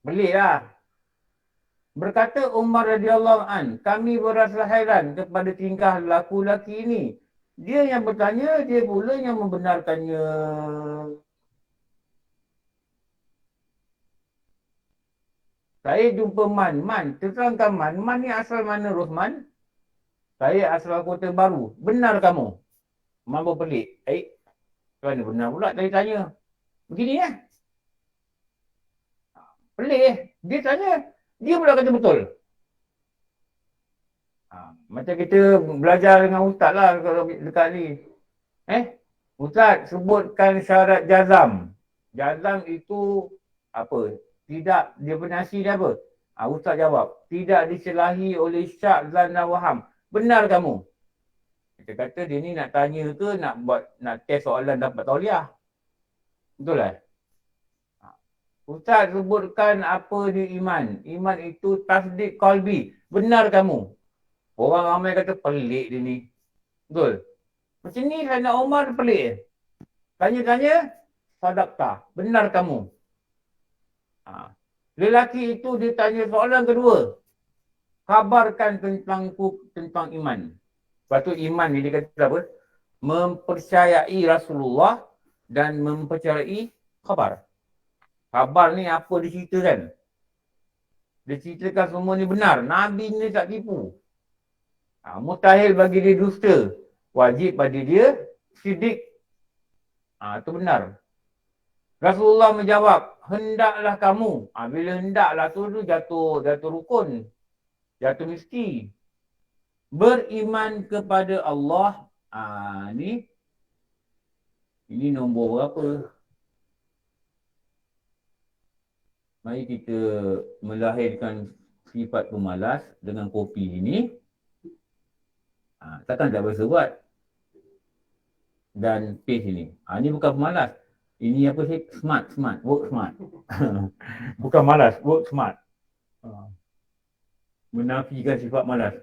Pelik lah. Berkata Umar radhiyallahu an, kami berasa hairan kepada tingkah laku lelaki ini. Dia yang bertanya, dia pula yang membenarkannya. Saya jumpa Man, terangkan Man ni asal mana Rohman? Saya asal Kota Baru. Benar kamu? Man pun pelik. Kerana benar pula tadi tanya. Begini pelik Dia tanya, dia pula kata betul. Macam kita belajar dengan ustaz lah kalau dekat ni. Ustaz sebutkan syarat jazam. Jazam itu apa? Tidak, dia penasi dia apa? Ustaz jawab, tidak diselahi oleh syak, zan dan waham. Benar kamu? Kita kata dia ni nak tanya ke nak test soalan dapat tauliah. Betul lah? Ustaz sebutkan apa dia iman. Iman itu tasdik qalbi. Benar kamu? Orang ramai kata pelik dia ni. Betul? Macam ni Sayyidina Umar pelik. Tanya-tanya, sadaqta. Benar kamu? Lelaki itu ditanya soalan kedua. Kabarkan tentang iman. Lepas tu iman ni dia kata apa? Mempercayai Rasulullah dan mempercayai khabar. Khabar ni apa diceritakan? Dia ceritakan semua ni benar. Nabi ni tak tipu. Mustahil bagi dia dusta. Wajib bagi dia sidik. Itu benar. Rasulullah menjawab, hendaklah kamu. Bila hendaklah tu jatuh rukun. Jatuh mesti. Beriman kepada Allah. Ini nombor berapa? Mari kita melahirkan sifat pemalas dengan kopi ini. Takkan tak biasa buat. Dan pace ini. Ini bukan pemalas. Ini apa sih? Smart. Work smart. Bukan malas. Work smart. Menafikan sifat malas.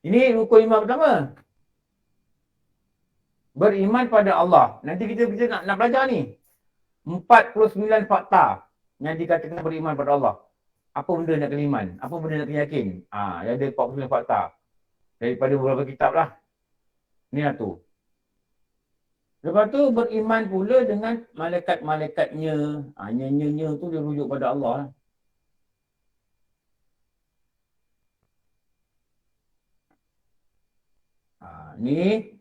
Ini rukun iman pertama. Beriman pada Allah. Nanti kita nak belajar ni. 49 fakta yang dikatakan beriman pada Allah. Apa benda nak kena iman? Apa benda nak kena yakin? Yang ada 49 fakta. Daripada beberapa kitab lah. Ni lah tu. Lepas tu beriman pula dengan malaikat-malaikatnya. Nya tu dia rujuk pada Allah lah. Ni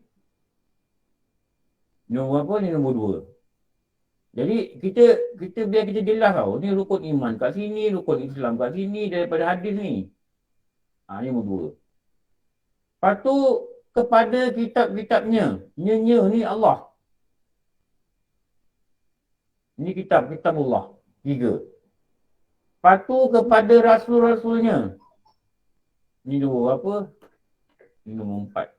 nombor apa? Ni nombor 2. Jadi kita biar kita jelas tau. Ni rukun iman kat sini, rukun Islam kat sini daripada hadis ni. Ni nombor 2. Lepas tu kepada kitab-kitabnya. Nya ni Allah. Ini kitab Allah. 3. Lepas tu kepada rasul-rasulnya. Ini nombor apa? Ini nombor 4.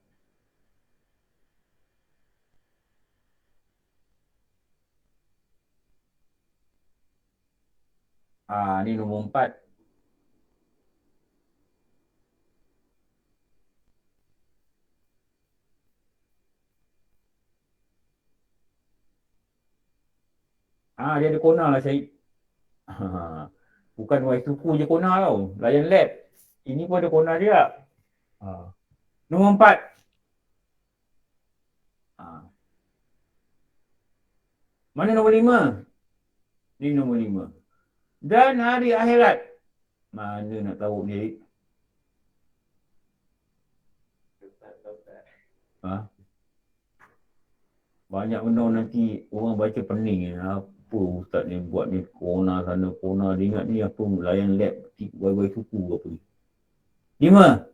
Ni nombor 4. Dia ada kona lah Syed. Bukan Y2Q je kona tau. Lion Lab. Ini pun ada kona dia. Nombor 4. Mana nombor 5? Ini nombor 5. Dan hari akhirat. Mana nak tahu ni? Banyak benda nanti orang baca pening. Apa ustaz ni buat ni? Kona sana, kona. Dia ingat ni apa? Lion Lab, Y2Q apa ni? 5.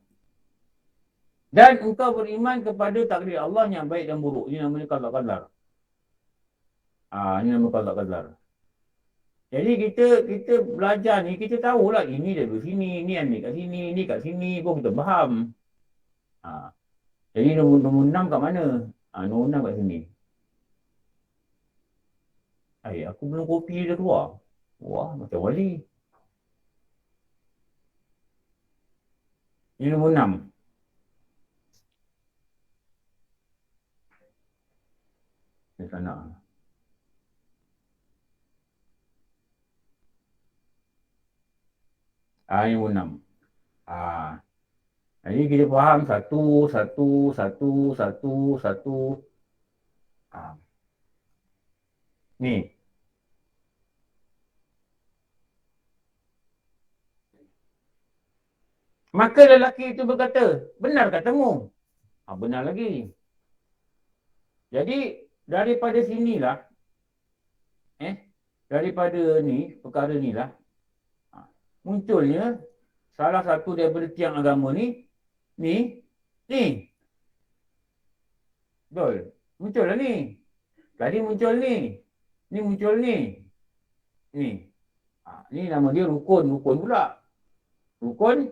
Dan engkau beriman kepada takdir Allah yang baik dan buruk. Ini namanya qada-qadar. Ini nama qada-qadar. Jadi kita belajar ni, kita tahulah ini dari sini, ni ambil kat sini, ni kat sini pun kita faham. Jadi nombor 6 kat mana? Nombor 6 kat sini. Aku belum kopi dia keluar. Wah, macam wali. Ini nombor 6. Dia tak nak. Ini nombor 6. Ini kita faham satu. Ni. Maka lelaki itu berkata, benar katamu. Benar lagi. Jadi, daripada sinilah, daripada ni, perkara ni lah, munculnya salah satu daripada tiang agama ni. Betul. Muncul lah ni. Tadi muncul ni. Ni muncul ni. Ni nama dia rukun pula. Rukun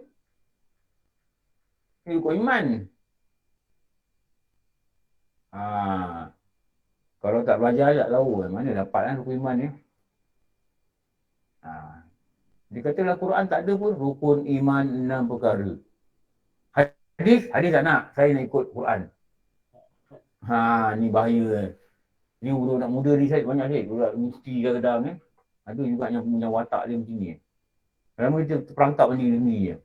iman. Kalau tak belajar tak tahu mana dapatlah rukun iman ni. Dia kata dalam Quran tak ada pun rukun iman 6 perkara. Hadis tak nak. Saya nak ikut Quran. Ni bahaya. Ni budak muda ni saya banyak saya. Budak mufti kadang-kadang ni. Ada juga yang punya watak dia macam ni. Lama kita terperangkap ni je.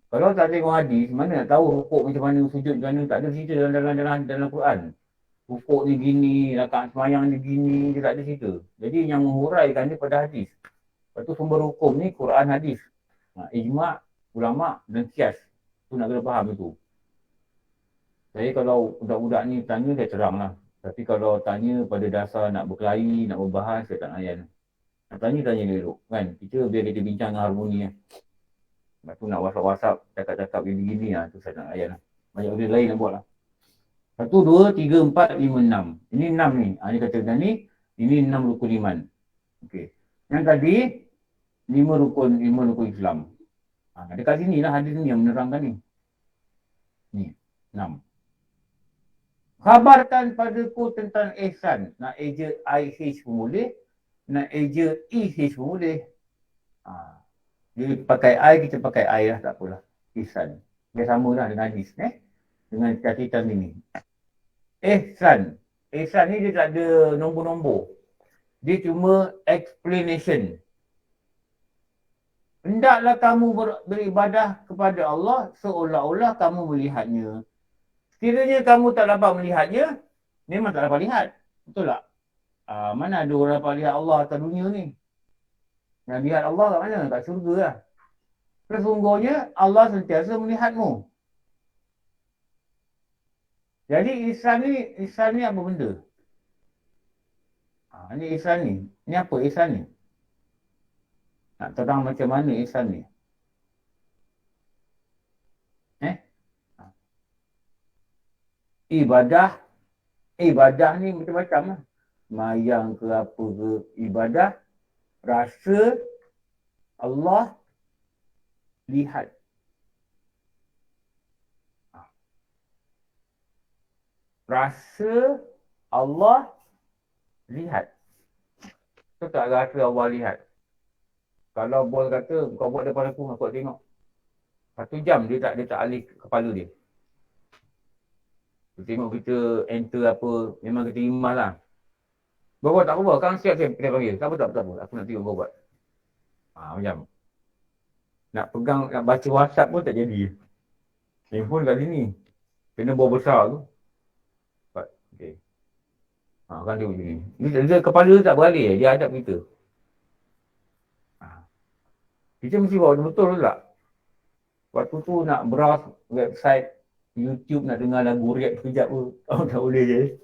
Kalau tak tengok hadis, mana nak tahu rukuk macam mana, sujud macam mana. Tak ada cerita dalam Quran. Rukuk ni gini, rakaat semayang ni gini, dia tak ada cerita. Jadi yang menghuraikan ni pada hadis. Lepas tu sumber hukum ni Quran, hadis. Ijma' ulama' dan qiyas. Tu nak kena faham itu. Saya kalau budak-budak ni tanya, saya terang lah. Tapi kalau tanya pada dasar nak berkelahi, nak berbahas, saya tak layan. Nak tanya dia dulu. Kan? Biar kita bincang dengan harmoni lah. Lepas tu nak WhatsApp, cakap-cakap gini-gini lah. Tu saya tak layan lah. Banyak benda lain nak buat lah. 1, 2, 3, 4, 5, 6. Ini 6 ni. Dia kata ni, ini 6 rukun iman. Okey. Yang tadi, 5 rukun Islam. Dekat sini lah hadis ni yang menerangkan ni. Ni, 6. Khabarkan padaku tentang ihsan. Nak eja IH pun boleh. Nak eja EH pun boleh. Dia pakai I, kita pakai I lah. Tak apalah. Ihsan. Dia sama lah dengan hadis. Dengan catatan ini. Ihsan. Ihsan ni dia tak ada nombor-nombor. Dia cuma explanation. Hendaklah kamu beribadah kepada Allah seolah-olah kamu melihatnya. Sekiranya kamu tak dapat melihatnya, memang tak dapat lihat. Betul tak? Mana ada orang dapat lihat Allah atas dunia ni? Yang lihat Allah kat mana? Kat syurga lah. Sesungguhnya Allah sentiasa melihatmu. Jadi ihsan ni apa benda? Ni ihsan ni. Ni apa ihsan ni? Nak terang macam mana ihsan ni? Ibadah ni macam-macam lah. Mayang ke apa ke ibadah. Rasa Allah lihat. Rasa Allah lihat. Betul tak rasa Allah lihat? Kalau bos kata kau buat depan aku tengok. 1 jam dia tak alih kepala dia. Tengok kita enter apa, memang kita imas lah. Kau buat tak apa, kan siap kita panggil. Tak apa. Aku nak tengok kau buat. Macam. Nak pegang, nak baca WhatsApp pun tak jadi. Handphone kat sini. Kena bawa besar tu. Okay. Kan dia macam ni. Dia kepala tu tak beralih, dia hadap kita. Kita mesti buat betul tak? Waktu tu nak browse website YouTube, nak dengar lagu rap sekejap pun. Tak boleh je.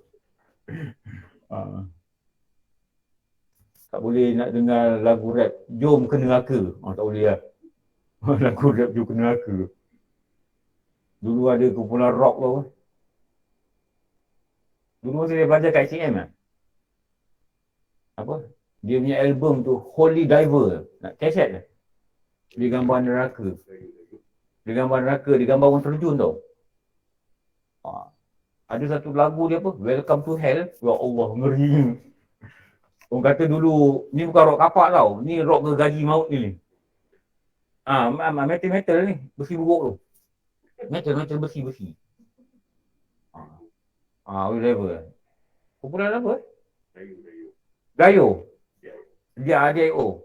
Tak boleh nak dengar lagu rap Jom ke Neraka. Tak boleh lah. Lagu rap Jom ke Neraka. Dulu ada kumpulan rock tu. Dulu masa dia belajar kat ICM lah. Dia punya album tu Holy Diver. Nak kaset lah. Dia gambar neraka. Dia gambar orang terjun tau. Ha. Ada satu lagu dia apa? Welcome to Hell. Ya Allah, ngeri. Orang kata dulu, ni bukan rock kapak tau. Ni rock gergaji maut ni. Metal-metal ni. Besi buruk tu. Metal besi-besi. Whatever. Kumpulan apa? Dayo. Dia DIO.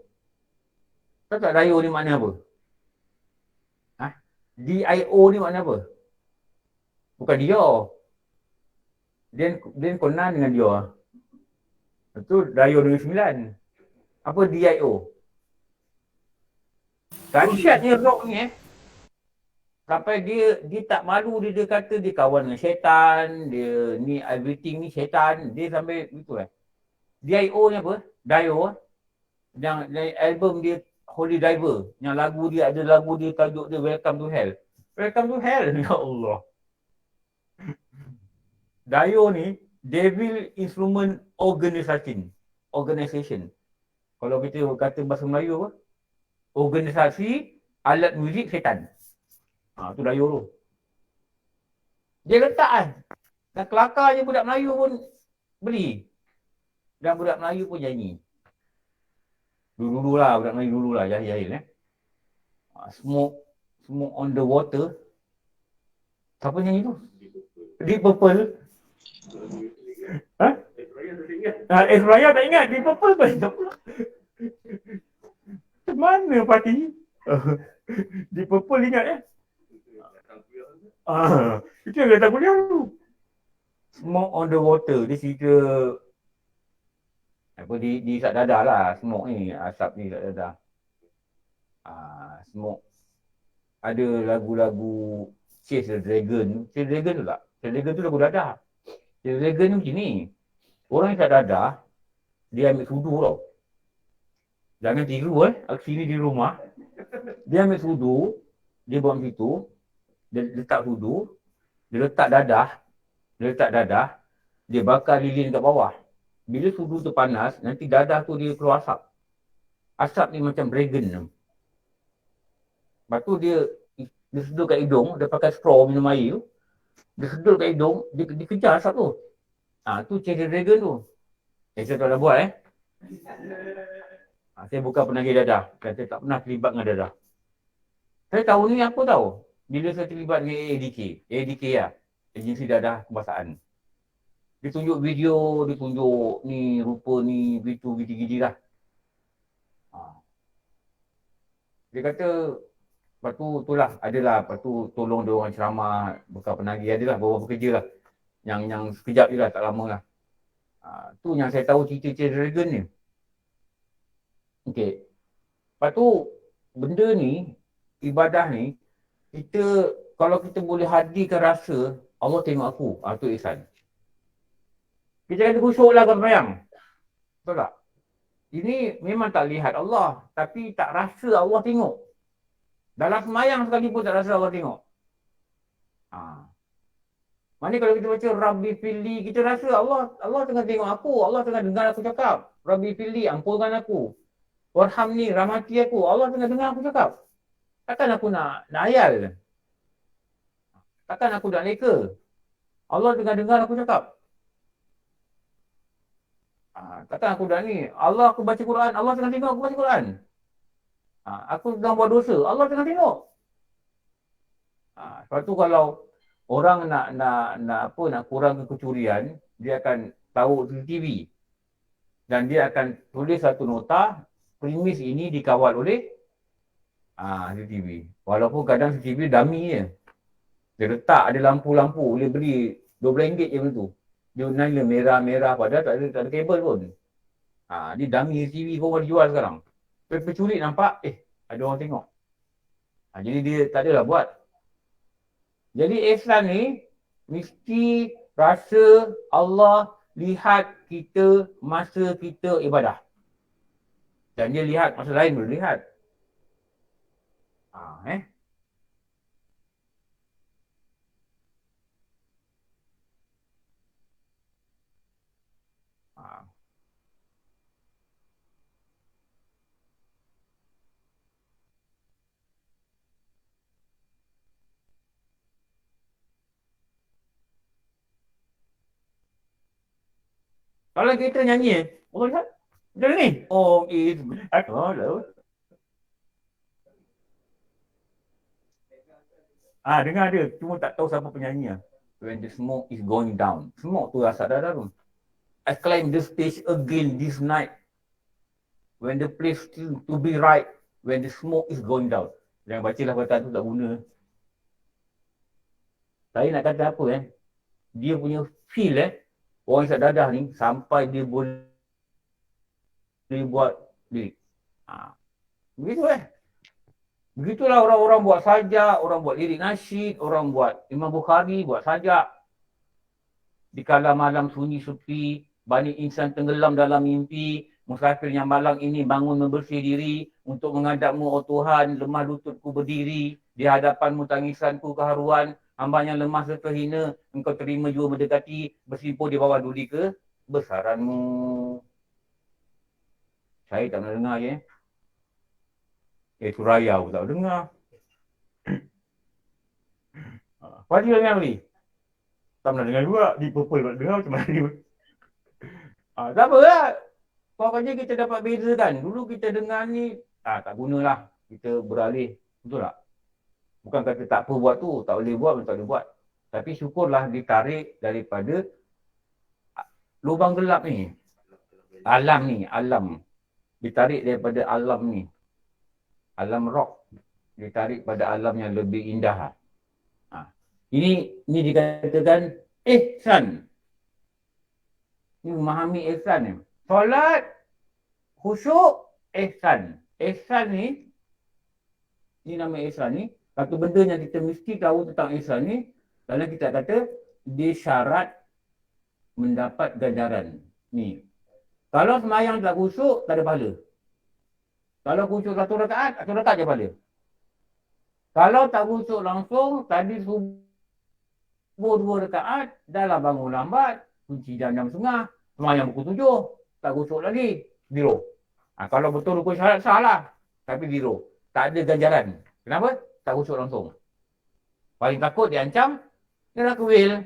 Tahu tak Dayo ni makna apa? DIO ni makna apa? Bukan dia. Dia konan dengan dia. Itu Dayo Negeri Sembilan. Apa DIO? Dahsyatnya rock ni sampai dia tak malu, dia kata dia kawan dengan syaitan, dia ni everything ni syaitan, dia sampai gitu DIO ni apa? Dio yang album dia Holy Diver, yang lagu dia ada lagu dia tajuk dia Welcome to Hell. Welcome to Hell. Ya Allah. Dio ni Devil Instrument Organization. Kalau kita kata bahasa Melayu apa? Organisasi alat muzik syaitan. Tu Dio tu. Dia letak kan. Dan kelakar je budak Melayu pun beli. Dan budak Melayu pun nyanyi. Dulu-dulu lah, budak Melayu dulu lah, jahil-jahil Smoke on the Water. Siapa nyanyi tu? Deep Purple. Raya tak ingat. Deep Purple pun. Mana parti? Deep Purple ingat itu yang datang kuliah tu. Smoke on the Water. Dia cerita apa di isap dadah lah. Smoke ni, asap ni isap dadah. Smoke. Ada lagu-lagu Chase the Dragon. Chase the Dragon tu tak? Chase the Dragon tu lagu dadah. Chase the Dragon ni macam ni. Orang isap dadah, dia ambil sudu tau. Jangan tiru sini di rumah. Dia ambil sudu, dia buat macam tu. Dia letak sudu, dia letak dadah, dia bakar lilin kat bawah. Bila sudu tu panas, nanti dadah tu dia keluar asap. Asap ni macam dragon. Lepas tu dia sedut kat hidung, dia pakai straw minum air tu. Dia sedut kat hidung, dia kejar asap tu. Tu Chase the Dragon tu. Saya tak ada buat saya bukan penagih dadah. Saya tak pernah terlibat dengan dadah. Saya tahu ni apa tahu? Bila saya terlibat dengan ADK lah. Agensi Dadah Kebangsaan. Dia tunjuk video, dia tunjuk ni, rupa ni, begitu, gigi-gigi lah. Dia kata, lepas tu itulah, adalah, lepas tu tolong dia orang ceramah, bukan penagih, adalah beberapa kerja lah. Yang sekejap je lah, tak lama lah. Tu yang saya tahu cerita Dragon ni. Okey. Lepas tu, benda ni, ibadah ni, kalau kita boleh hadirkan rasa, Allah tengok aku, tu ihsan. Kita kena khusyuk lah kan bayang. Betul tak? Ini memang tak lihat Allah, tapi tak rasa Allah tengok. Dalam semayang sekali pun tak rasa Allah tengok. Mana kalau kita baca Rabbi Fili, kita rasa Allah tengah tengok aku, Allah tengah dengar aku cakap. Rabbi Fili, ampunkan aku. Warhamni, rahmati aku. Allah tengah dengar aku cakap. Takkan aku nak ayal? Takkan aku nak leka? Allah tengah dengar aku cakap. Takkan aku dah ni. Allah aku baca Quran, Allah tengah tengok aku baca Quran. Aku sedang buat dosa, Allah tengah tengok. Sebab tu kalau orang nak kurangkan kecurian, dia akan tahu CCTV. Dan dia akan tulis satu nota, premis ini dikawal oleh CCTV. Walaupun kadang CCTV dummy je. Dia letak ada lampu-lampu, boleh beli RM12 je macam tu. Dia nyala merah-merah padahal tak ada kabel pun. Dia dummy CCTV pun boleh jual sekarang. Pencuri nampak, ada orang tengok. Jadi dia tak adalah buat. Jadi Islam ni mesti rasa Allah lihat kita masa kita ibadah. Dan dia lihat masa lain boleh lihat. Kalau kita nyanyi, oh lihat. Macam ni. Om is aku laut. Dengar dia. Cuma tak tahu siapa penyanyi lah. When the smoke is going down. Smoke tu asal dah tu. I climb the stage again this night. When the place still to be right. When the smoke is going down. Jangan bacalah perkataan tu tak guna. Saya nak kata apa dia punya feel orang isap dadah ni sampai dia boleh buat lirik. Begitu Begitulah orang-orang buat sajak, orang buat lirik nasyid, orang buat Imam Bukhari buat sajak. Di kala malam sunyi sepi, Bani insan tenggelam dalam mimpi, musafir yang malang ini bangun membersih diri, untuk menghadapmu oh Tuhan, lemah lututku berdiri, di hadapanmu tangisanku keharuan, hamba yang lemah serta hina, engkau terima jua mendekati, bersimpuh di bawah duli kebesaranmu. Saya tak pernah dengar Suraya pun tak dengar. Fadil dengar ni? Tak pernah dengar juga. Di Purple tak dengar macam mana dia. Tak apa lah. Pokoknya kita dapat bezakan. Dulu kita dengar ni, tak gunalah. Kita beralih. Betul tak? Bukan kata tak apa buat tu. Tak boleh buat, tak boleh buat. Tapi syukurlah ditarik daripada lubang gelap ni. Alam. Ditarik daripada alam ni. Alam rock. Ditarik pada alam yang lebih indah. Ini dikatakan ihsan. Ini memahami ihsan ni. Solat, khusyuk, ihsan. Ihsan ni, ini nama ihsan ni. Satu benda yang kita mesti tahu tentang ihsan ni, dalam kita kata, dia syarat mendapat ganjaran. Ni. Kalau semayang tak khusyuk, tak ada pahala. Kalau khusyuk satu rakaat je pahala. Kalau tak khusyuk langsung, tadi subuh 2 rakaat, dah lah bangun lambat, kunci jam 6.30, semayang pukul 7, tak khusyuk lagi, zero. Kalau betul rukun syarat salah, tapi zero. Tak ada ganjaran. Kenapa? Tak khusyuk langsung. Paling takut diancam, dia nak kuil.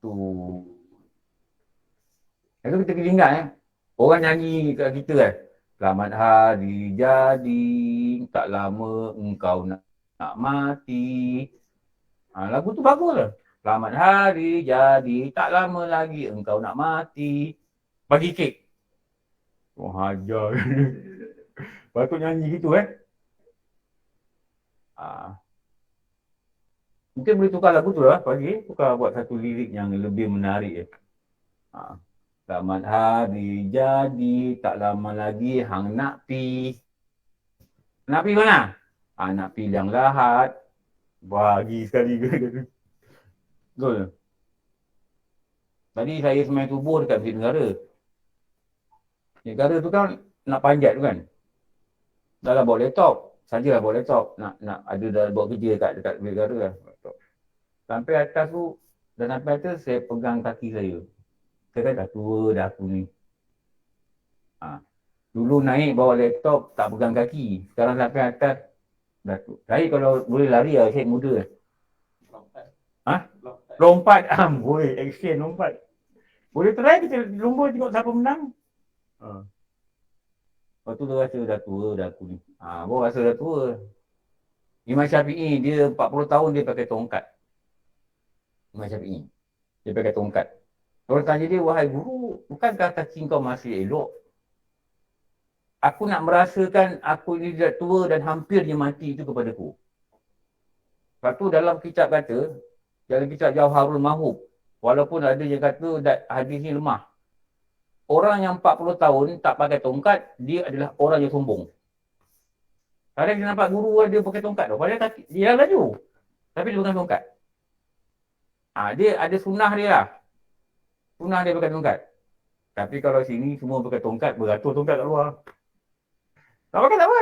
Tu. Itu kita kena ingat orang nyanyi kat kita selamat hari jadi, tak lama engkau nak mati. Lagu tu bagus lah. Selamat hari jadi, tak lama lagi engkau nak mati. Bagi kek. Hajar. Patut nyanyi gitu Mungkin boleh tukar lagu tu lah pagi. Tukar buat satu lirik yang lebih menarik Selamat hari jadi, tak lama lagi hang nak pi. Nak pi mana? Nak pi Liang Lahat. Bagi sekali ke. Betul. Tadi saya semain subuh dekat Masjid Negara. Negara tu kan nak panjat tu kan. Dah lah bawa laptop. Sajalah bawa laptop. Nak ada dah bawa kerja dekat Masjid Negara lah. Sampai atas tu, dan sampai atas saya pegang kaki saya. Saya kan dah tua dah aku ni. Dulu naik bawa laptop tak pegang kaki. Sekarang sampai atas dah tua. Saya kalau boleh lari lah, saya muda. Lompat. Boleh action lompat. Boleh try kita lomba tengok siapa menang. Lepas tu rasa dah tua dah aku ni. Baru rasa dah tua. Imam Syafi'i dia 40 tahun dia pakai tongkat. Imam Syafi'i. Dia pakai tongkat. Orang tanya dia, wahai guru, bukankah kaki kau masih elok? Aku nak merasakan aku ini dah tua dan hampirnya mati itu kepadaku. Lepas tu dalam kitab kata, dalam kitab Jauharul Mahub, walaupun ada yang kata hadis ni lemah. Orang yang 40 tahun tak pakai tongkat, dia adalah orang yang sombong. Kadang kita nampak guru dia pakai tongkat tu, padahal dia laju. Tapi dia pegang tongkat. Dia ada sunnah dia lah. Sunnah dia pakai tongkat. Tapi kalau sini semua pakai tongkat, beratur tongkat kat luar. Tak pakai tak apa.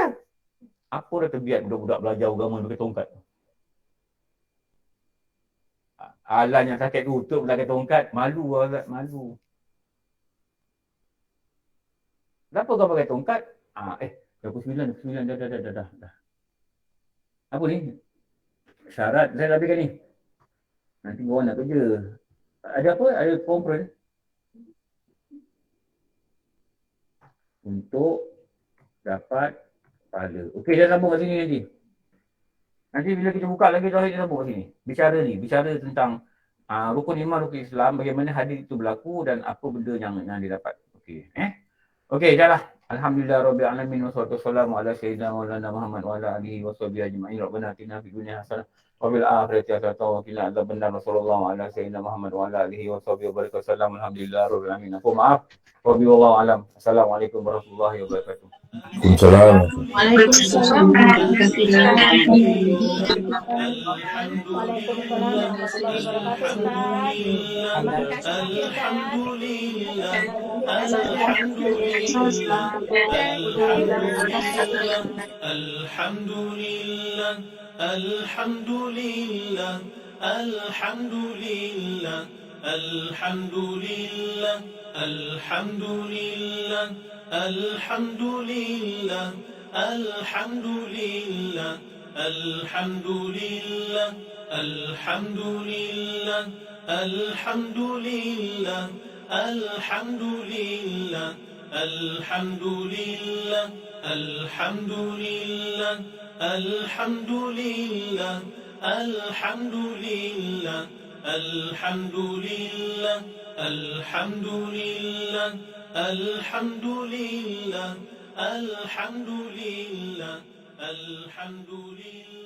Apa dah terbiat budak-budak belajar agama pakai tongkat. Alan yang sakit lutut pakai tongkat, malu lah, malu. Kenapa kau pakai tongkat? 29, dah. Apa ni? Syarat saya habiskan ni. Nanti orang nak kerja. Ada apa? Ada conference untuk dapat pahala. Okey, dah sambung kat sini nanti. Nanti bila kita buka lagi tauhid, kita sambung kat sini. Bicara tentang rukun iman, rukun Islam, bagaimana hadis itu berlaku dan apa benda yang didapat. Okey, Okey, dah lah. Alhamdulillah rabbil alamin wassalatu wassalamu ala sayyidina Maulana Muhammad wa ala alihi washabihi ajma'in. Rabbana atina fid dunya hasanah wa fil akhirati hasanah wa qina adzabannar. Sallallahu ala sayyidina Muhammad wa ala alihi washabihi wa baraka wasallam. Alhamdulillah rabbil alamin. Aku maaf. Wallahu alam. Assalamualaikum warahmatullahi wabarakatuh. Waalaikumsalam. Waalaikumsalam warahmatullahi Alhamdulillah.